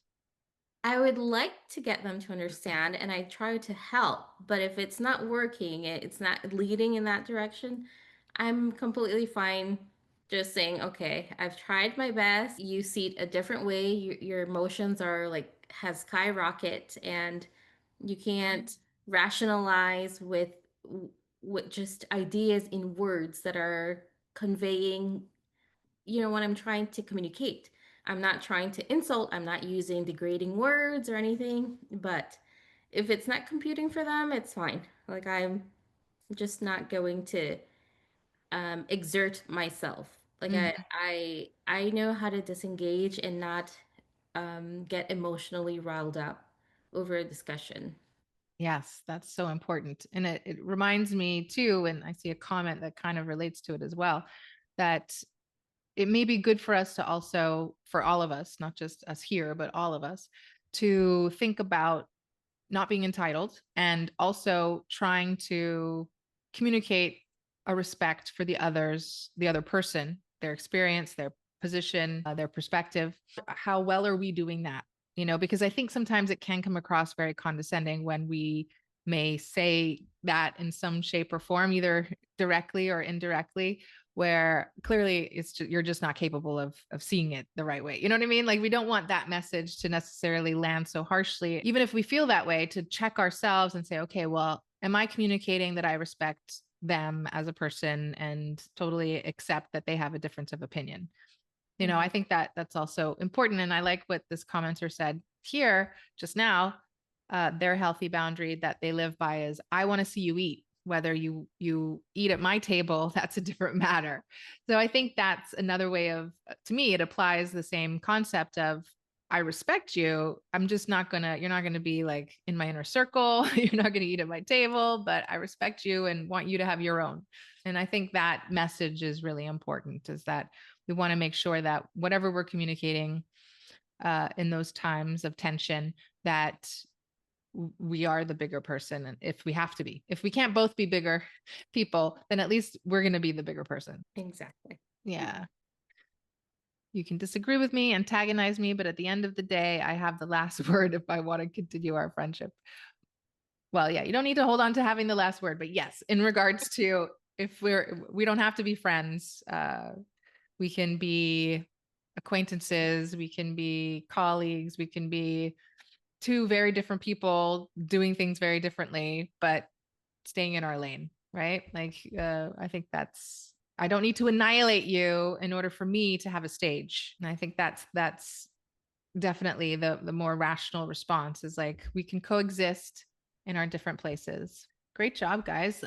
I would like to get them to understand and I try to help, but if it's not working, it's not leading in that direction, I'm completely fine just saying, okay, I've tried my best. You see it a different way. Your emotions are like have skyrocket and you can't rationalize with just ideas in words that are conveying, what I'm trying to communicate. I'm not trying to insult, I'm not using degrading words or anything, but if it's not computing for them, it's fine. Like I'm just not going to exert myself. Like Mhm. I know how to disengage and not get emotionally riled up over a discussion. Yes, that's so important. And it reminds me too, and I see a comment that kind of relates to it as well, that it may be good for us to also, for all of us, not just us here, but all of us, to think about not being entitled and also trying to communicate a respect for the others, the other person, their experience, their position, their perspective. How well are we doing that? Because I think sometimes it can come across very condescending when we may say that in some shape or form, either directly or indirectly, where clearly it's just, you're just not capable of seeing it the right way. You know what I mean? Like we don't want that message to necessarily land so harshly. Even if we feel that way, to check ourselves and say, okay, well, am I communicating that I respect them as a person and totally accept that they have a difference of opinion? I Mhm. think that that's also important. And I like what this commenter said here just now. Their healthy boundary that they live by is, I want to see you eat. Whether you eat at my table, that's a different matter. So I think that's another way of, to me, it applies the same concept of, I respect you. I'm just not gonna, you're not gonna be like in my inner circle. You're not gonna eat at my table, but I respect you and want you to have your own. And I think that message is really important, is that we want to make sure that whatever we're communicating in those times of tension, that we are the bigger person. And if we have to be, if we can't both be bigger people, then at least we're going to be the bigger person. Exactly. Yeah. You can disagree with me, antagonize me, but at the end of the day, I have the last word if I want to continue our friendship. Well, yeah, you don't need to hold on to having the last word, but yes, in regards to, if we don't have to be friends, we can be acquaintances, we can be colleagues, we can be two very different people doing things very differently, but staying in our lane, right? Like, I think that's, I don't need to annihilate you in order for me to have a stage. And I think that's definitely the more rational response, is like, we can coexist in our different places. Great job, guys.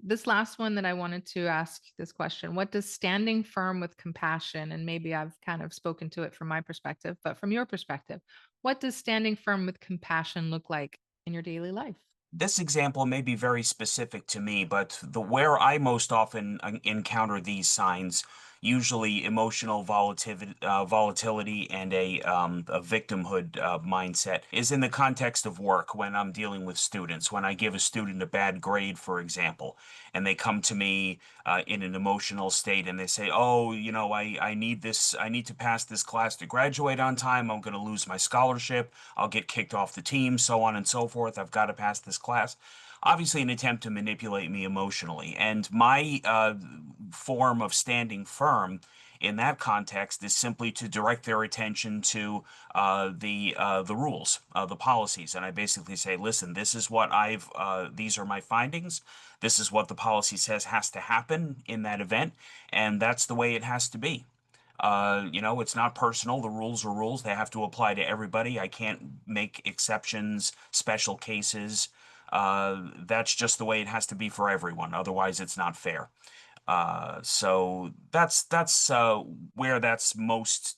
This last one that I wanted to ask this question, what does standing firm with compassion, and maybe I've kind of spoken to it from my perspective, but from your perspective, what does standing firm with compassion look like in your daily life? This example may be very specific to me, but the where I most often encounter these signs, usually emotional volatility and a victimhood mindset, is in the context of work when I'm dealing with students. When I give a student a bad grade, for example, and they come to me in an emotional state and they say, "Oh, I need this. I need to pass this class to graduate on time. I'm going to lose my scholarship. I'll get kicked off the team, so on and so forth. I've got to pass this class." Obviously, an attempt to manipulate me emotionally. And my form of standing firm in that context is simply to direct their attention to the rules, the policies, and I basically say, "Listen, this is what these are my findings. This is what the policy says has to happen in that event, and that's the way it has to be." It's not personal. The rules are rules. They have to apply to everybody. I can't make exceptions, special cases. That's just the way it has to be for everyone. Otherwise, it's not fair. So that's where that's most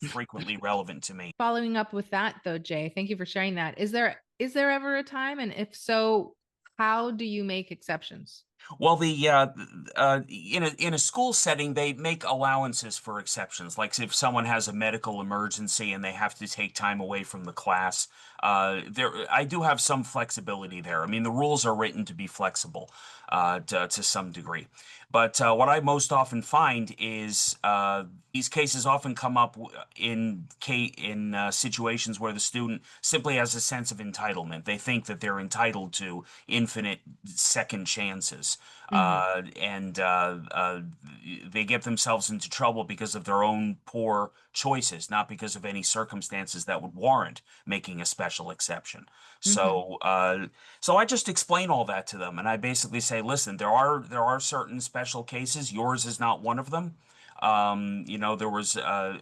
frequently relevant to me. Following up with that though, Jay, thank you for sharing that. Is there ever a time, and if so, how do you make exceptions? Well, in a school setting, they make allowances for exceptions. Like if someone has a medical emergency and they have to take time away from the class, I do have some flexibility there. I mean, the rules are written to be flexible to some degree. But what I most often find is these cases often come up in situations where the student simply has a sense of entitlement. They think that they're entitled to infinite second chances, and they get themselves into trouble because of their own poor choices, not because of any circumstances that would warrant making a special exception. Mm-hmm. So I just explain all that to them, and I basically say, "Listen, there are certain special cases. Yours is not one of them. There was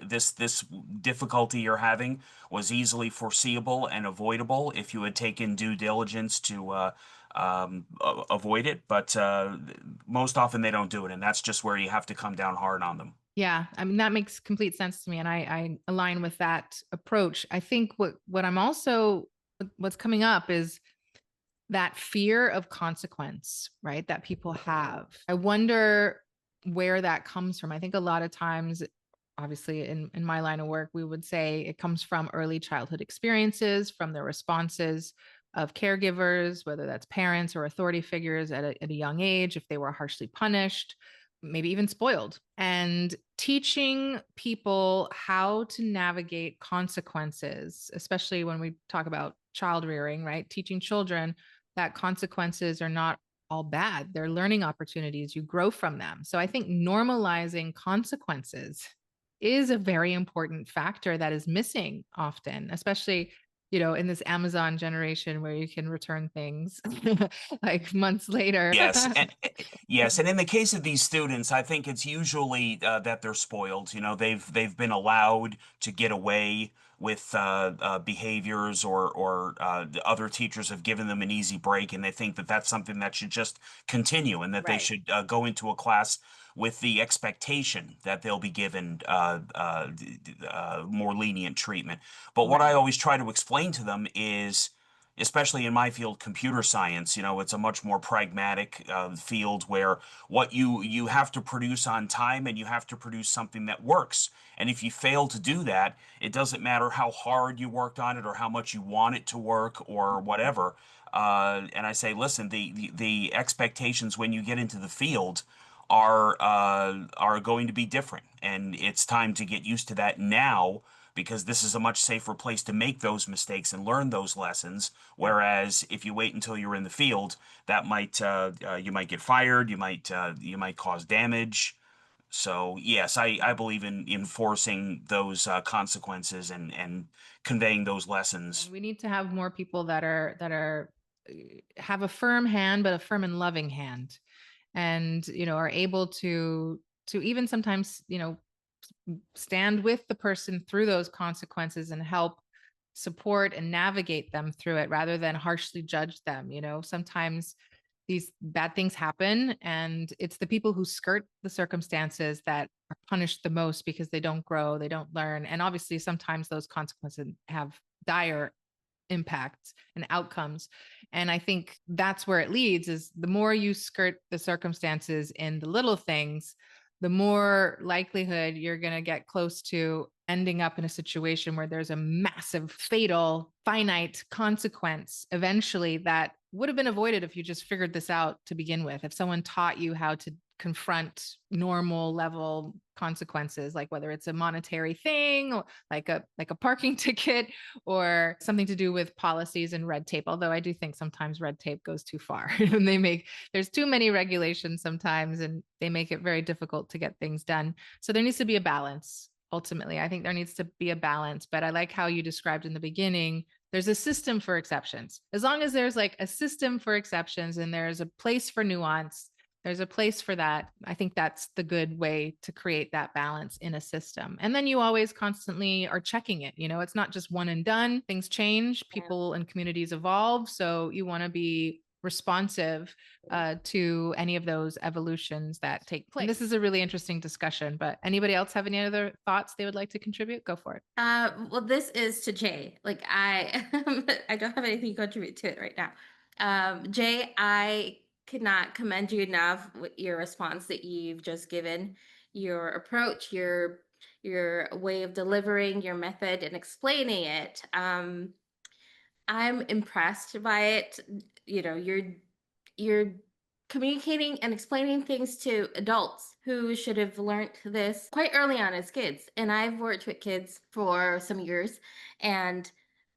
this difficulty you're having was easily foreseeable and avoidable if you had taken due diligence to avoid it. But most often they don't do it, and that's just where you have to come down hard on them." Yeah, I mean that makes complete sense to me, and I align with that approach. I think what's coming up is that fear of consequence, right? That people have. I wonder where that comes from. I think a lot of times, obviously in my line of work, we would say it comes from early childhood experiences, from the responses of caregivers, whether that's parents or authority figures at a young age, if they were harshly punished, maybe even spoiled. And teaching people how to navigate consequences, especially when we talk about child rearing, right? Teaching children that consequences are not all bad. They're learning opportunities. You grow from them. So I think normalizing consequences is a very important factor that is missing often, especially, in this Amazon generation where you can return things like months later. Yes, and yes, and in the case of these students, I think it's usually that they're spoiled. They've been allowed to get away with behaviors, or the other teachers have given them an easy break, and they think that that's something that should just continue, and that they Right. should go into a class with the expectation that they'll be given more lenient treatment. But what I Right. always try to explain to them is, especially in my field, computer science, it's a much more pragmatic field where what you have to produce on time, and you have to produce something that works. And if you fail to do that, it doesn't matter how hard you worked on it or how much you want it to work or whatever. And I say, listen, the expectations when you get into the field are going to be different, and it's time to get used to that now, because this is a much safer place to make those mistakes and learn those lessons. Yep. Whereas if you wait until you're in the field, that might you might get fired, you might cause damage. So yes, I believe in enforcing those consequences and conveying those And lessons. we need to have more people that are have a firm hand, but a firm and loving hand, and are able to even sometimes stand with the person through those consequences and help support and navigate them through it rather than harshly judge them. Sometimes these bad things happen, and it's the people who skirt the circumstances that are punished the most because they don't grow, they don't learn. And obviously sometimes those consequences have dire impacts and outcomes. And I think that's where it leads, is the more you skirt the circumstances in the little things, the more likelihood you're going to get close to ending up in a situation where there's a massive, fatal, finite consequence eventually that would have been avoided if you just figured this out to begin with. If someone taught you how to confront normal level consequences, like whether it's a monetary thing, or like a parking ticket, or something to do with policies and red tape. Although I do think sometimes red tape goes too far and there's too many regulations sometimes, and they make it very difficult to get things done. So there needs to be a balance. Ultimately, I think there needs to be a balance, but I like how you described in the beginning, there's a system for exceptions. As long as there's like a system for exceptions and there's a place for nuance, there's a place for that. I think that's the good way to create that balance in a system. And then you always constantly are checking it. You know, it's not just one and done. Things change, people and communities evolve. So you want to be responsive to any of those evolutions that take place. And this is a really interesting discussion, but anybody else have any other thoughts they would like to contribute? Go for it. Well, this is to Jay. Like I, I don't have anything to contribute to it right now. Jay, I could not commend you enough with your response that you've just given, your approach, your way of delivering your method and explaining it. I'm impressed by it. You know, you're communicating and explaining things to adults who should have learned this quite early on as kids. And I've worked with kids for some years, and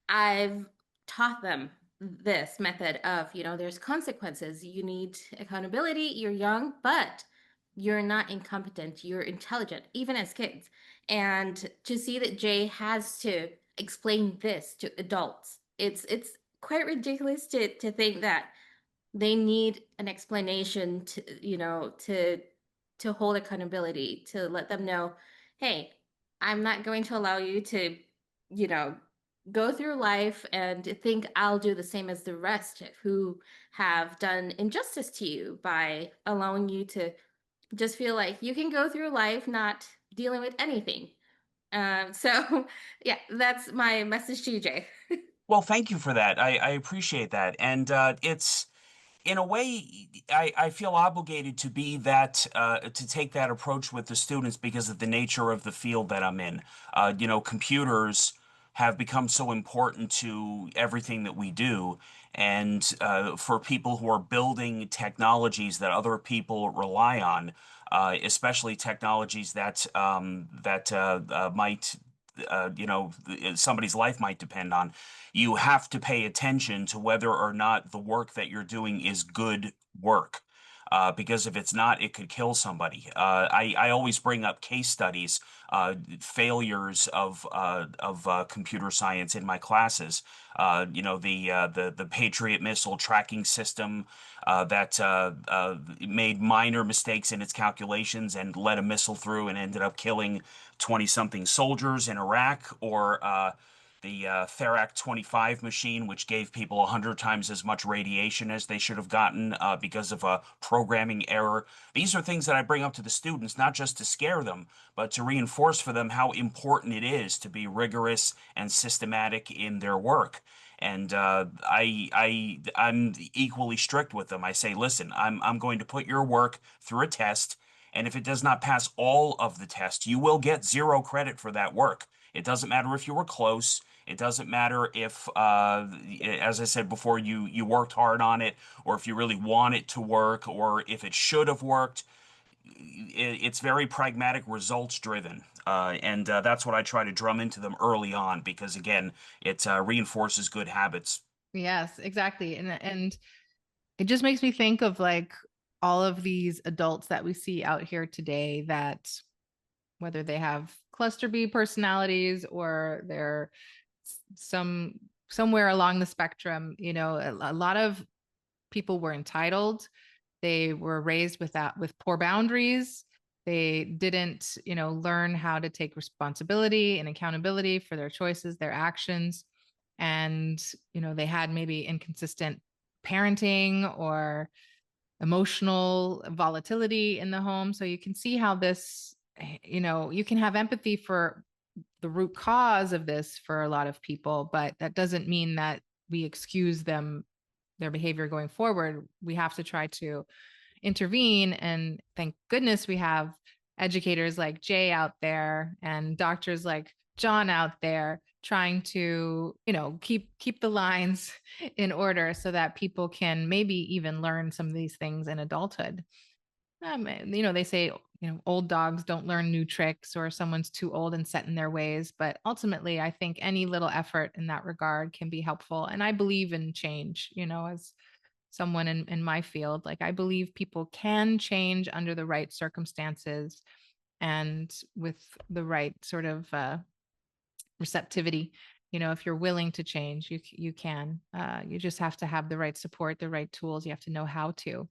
I've taught them this method of, you know, there's consequences. You need accountability. You're young, but you're not incompetent. You're intelligent, even as kids. And to see that Jay has to explain this to adults, it's quite ridiculous to think that they need an explanation to, you know, to hold accountability, to let them know, hey, I'm not going to allow you to, you know, go through life and think I'll do the same as the rest who have done injustice to you by allowing you to just feel like you can go through life not dealing with anything. So yeah, that's my message to you, Jay. Well, thank you for that. I appreciate that. And it's, in a way, I feel obligated to be that, to take that approach with the students because of the nature of the field that I'm in. You know, computers have become so important to everything that we do. And for people who are building technologies that other people rely on, especially technologies that might, you know, somebody's life might depend on, you have to pay attention to whether or not the work that you're doing is good work. Because if it's not, it could kill somebody. I always bring up case studies, failures of computer science in my classes. You know, the Patriot missile tracking system that made minor mistakes in its calculations and let a missile through and ended up killing 20-something soldiers in Iraq, or the Therac 25 machine, which gave people 100 times as much radiation as they should have gotten because of a programming error. These are things that I bring up to the students, not just to scare them, but to reinforce for them how important it is to be rigorous and systematic in their work. And I'm equally strict with them. I say, listen, I'm going to put your work through a test, and if it does not pass all of the test, you will get 0 credit for that work. It doesn't matter if you were close. It doesn't matter if, as I said before, you worked hard on it, or if you really want it to work, or if it should have worked. It's very pragmatic, results driven. And that's what I try to drum into them early on, because again, it reinforces good habits. Yes, exactly. And it just makes me think of like all of these adults that we see out here today, that whether they have cluster B personalities or they're somewhere along the spectrum, you know, a lot of people were entitled. They were raised with poor boundaries. They didn't, you know, learn how to take responsibility and accountability for their choices, their actions. And, you know, they had maybe inconsistent parenting, or emotional volatility in the home. So you can see how this, you can have empathy for the root cause of this for a lot of people, but that doesn't mean that we excuse their behavior going forward. We have to try to intervene. And thank goodness we have educators like Jay out there and doctors like John out there trying to, keep the lines in order so that people can maybe even learn some of these things in adulthood. They say, old dogs don't learn new tricks, or someone's too old and set in their ways. But ultimately, I think any little effort in that regard can be helpful. And I believe in change, as someone in my field, like I believe people can change under the right circumstances and with the right sort of receptivity. If you're willing to change, you can. You just have to have the right support, the right tools. You have to know how to.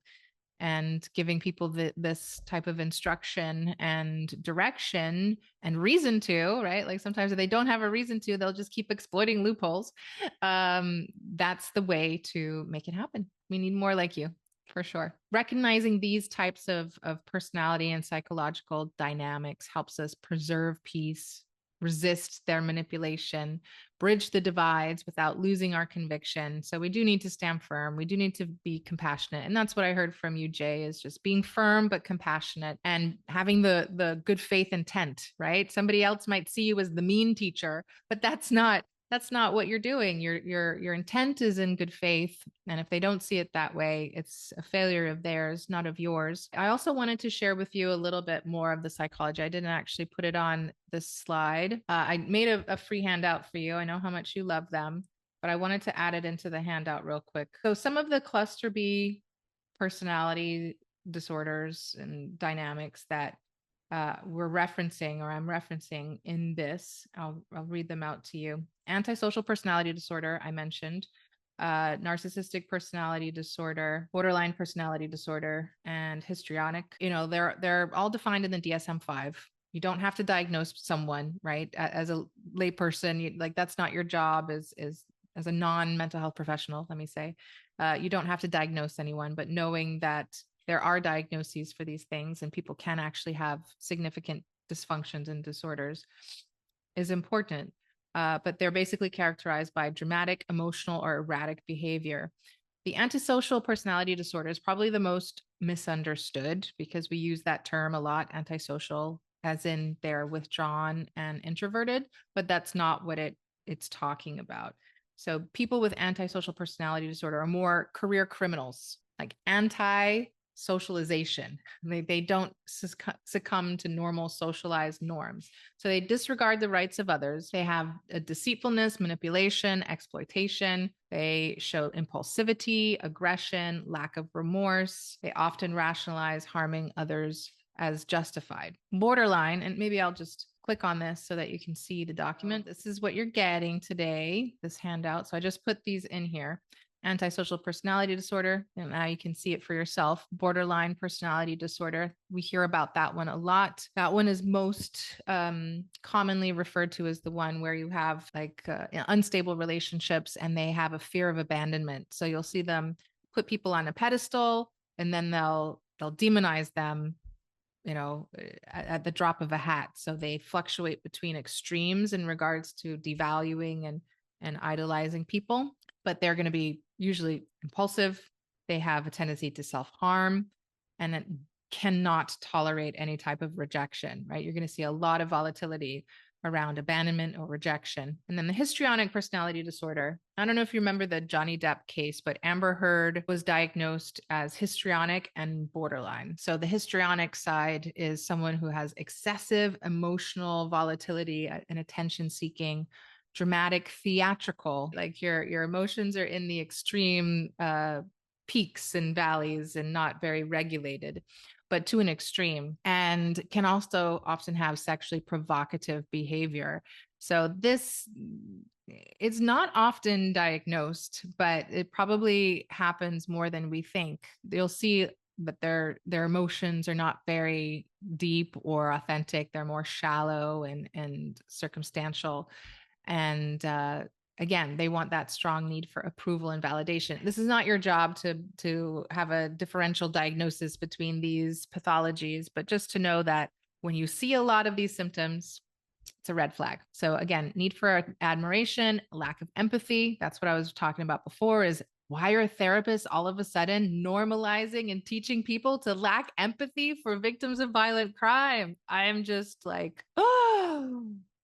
And giving people this type of instruction and direction and reason to, right? Like sometimes if they don't have a reason to, they'll just keep exploiting loopholes. That's the way to make it happen. We need more like you, for sure. Recognizing these types of personality and psychological dynamics helps us preserve peace, resist their manipulation, bridge the divides without losing our conviction. So we do need to stand firm. We do need to be compassionate. And that's what I heard from you, Jay, is just being firm but compassionate and having the good faith intent, right? Somebody else might see you as the mean teacher, but that's not what you're doing. Your intent is in good faith. And if they don't see it that way, it's a failure of theirs, not of yours. I also wanted to share with you a little bit more of the psychology. I didn't actually put it on this slide. I made a free handout for you. I know how much you love them, but I wanted to add it into the handout real quick. So some of the cluster B personality disorders and dynamics that we're referencing, or I'm referencing in this, I'll read them out to you. Antisocial personality disorder, I mentioned, narcissistic personality disorder, borderline personality disorder, and histrionic. They're all defined in the DSM-5. You don't have to diagnose someone, right? As a layperson, that's not your job as a non-mental health professional, let me say. You don't have to diagnose anyone, but knowing that there are diagnoses for these things and people can actually have significant dysfunctions and disorders is important. But they're basically characterized by dramatic, emotional, or erratic behavior. The antisocial personality disorder is probably the most misunderstood because we use that term a lot, antisocial, as in they're withdrawn and introverted, but that's not what it's talking about. So people with antisocial personality disorder are more career criminals, like anti-socialization. They don't succumb to normal socialized norms. So they disregard the rights of others. They have a deceitfulness, manipulation, exploitation. They show impulsivity, aggression, lack of remorse. They often rationalize harming others as justified. Borderline, and maybe I'll just click on this so that you can see the document. This is what you're getting today, this handout. So I just put these in here. Antisocial personality disorder, and now you can see it for yourself. Borderline personality disorder, we hear about that one a lot. That one is most commonly referred to as the one where you have unstable relationships and they have a fear of abandonment. So you'll see them put people on a pedestal and then they'll demonize them at the drop of a hat. So they fluctuate between extremes in regards to devaluing and idolizing people, but they're going to be usually impulsive. They have a tendency to self-harm and it cannot tolerate any type of rejection, right? You're going to see a lot of volatility around abandonment or rejection. And then the histrionic personality disorder. I don't know if you remember the Johnny Depp case, but Amber Heard was diagnosed as histrionic and borderline. So the histrionic side is someone who has excessive emotional volatility and attention seeking, dramatic, theatrical, like your emotions are in the extreme peaks and valleys and not very regulated, but to an extreme, and can also often have sexually provocative behavior. So this, it's not often diagnosed, but it probably happens more than we think. You'll see that their emotions are not very deep or authentic. They're more shallow and circumstantial. And again, they want that strong need for approval and validation. This is not your job to have a differential diagnosis between these pathologies, but just to know that when you see a lot of these symptoms, it's a red flag. So again, need for admiration, lack of empathy. That's what I was talking about before, is why are therapists all of a sudden normalizing and teaching people to lack empathy for victims of violent crime? I'm just like,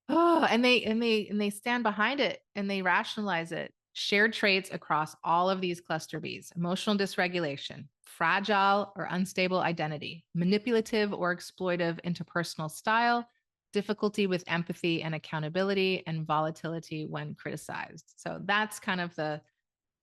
and they stand behind it and they rationalize it. Shared traits across all of these cluster Bs: emotional dysregulation, fragile or unstable identity, manipulative or exploitive interpersonal style, difficulty with empathy and accountability, and volatility when criticized. So that's kind of the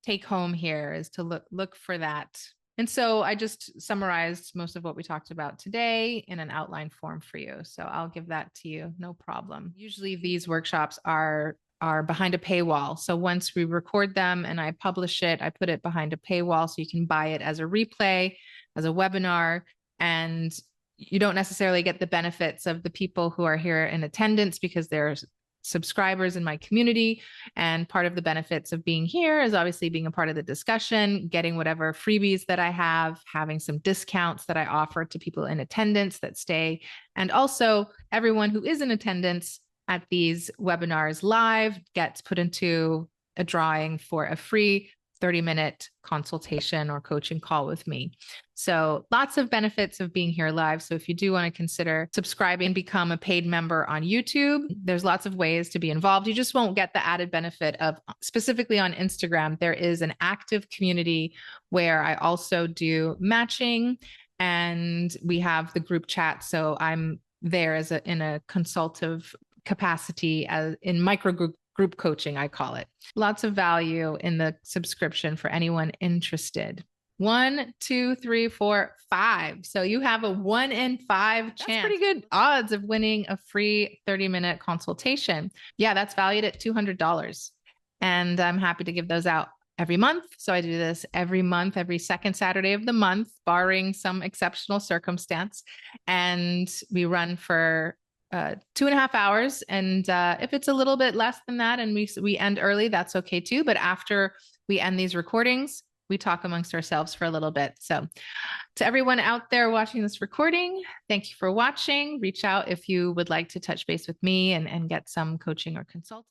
take home here, is to look for that. And so I just summarized most of what we talked about today in an outline form for you. So I'll give that to you, no problem. Usually these workshops are behind a paywall. So once we record them and I publish it, I put it behind a paywall so you can buy it as a replay, as a webinar, and you don't necessarily get the benefits of the people who are here in attendance because they're subscribers in my community. And part of the benefits of being here is obviously being a part of the discussion, getting whatever freebies that I have, having some discounts that I offer to people in attendance that stay. And also everyone who is in attendance at these webinars live gets put into a drawing for a free 30-minute consultation or coaching call with me. So lots of benefits of being here live. So if you do want to consider subscribing and become a paid member on YouTube, there's lots of ways to be involved. You just won't get the added benefit of, specifically on Instagram, there is an active community where I also do matching and we have the group chat. So I'm there as in a consultative capacity, as in micro group coaching, I call it. Lots of value in the subscription for anyone interested. 1, 2, 3, 4, 5. So you have a 1 in 5 chance. That's pretty good odds of winning a free 30-minute consultation. Yeah, that's valued at $200. And I'm happy to give those out every month. So I do this every month, every second Saturday of the month, barring some exceptional circumstance. And we run for 2.5 hours. And if it's a little bit less than that and we end early, that's okay too. But after we end these recordings, we talk amongst ourselves for a little bit. So to everyone out there watching this recording, thank you for watching. Reach out if you would like to touch base with me and get some coaching or consulting.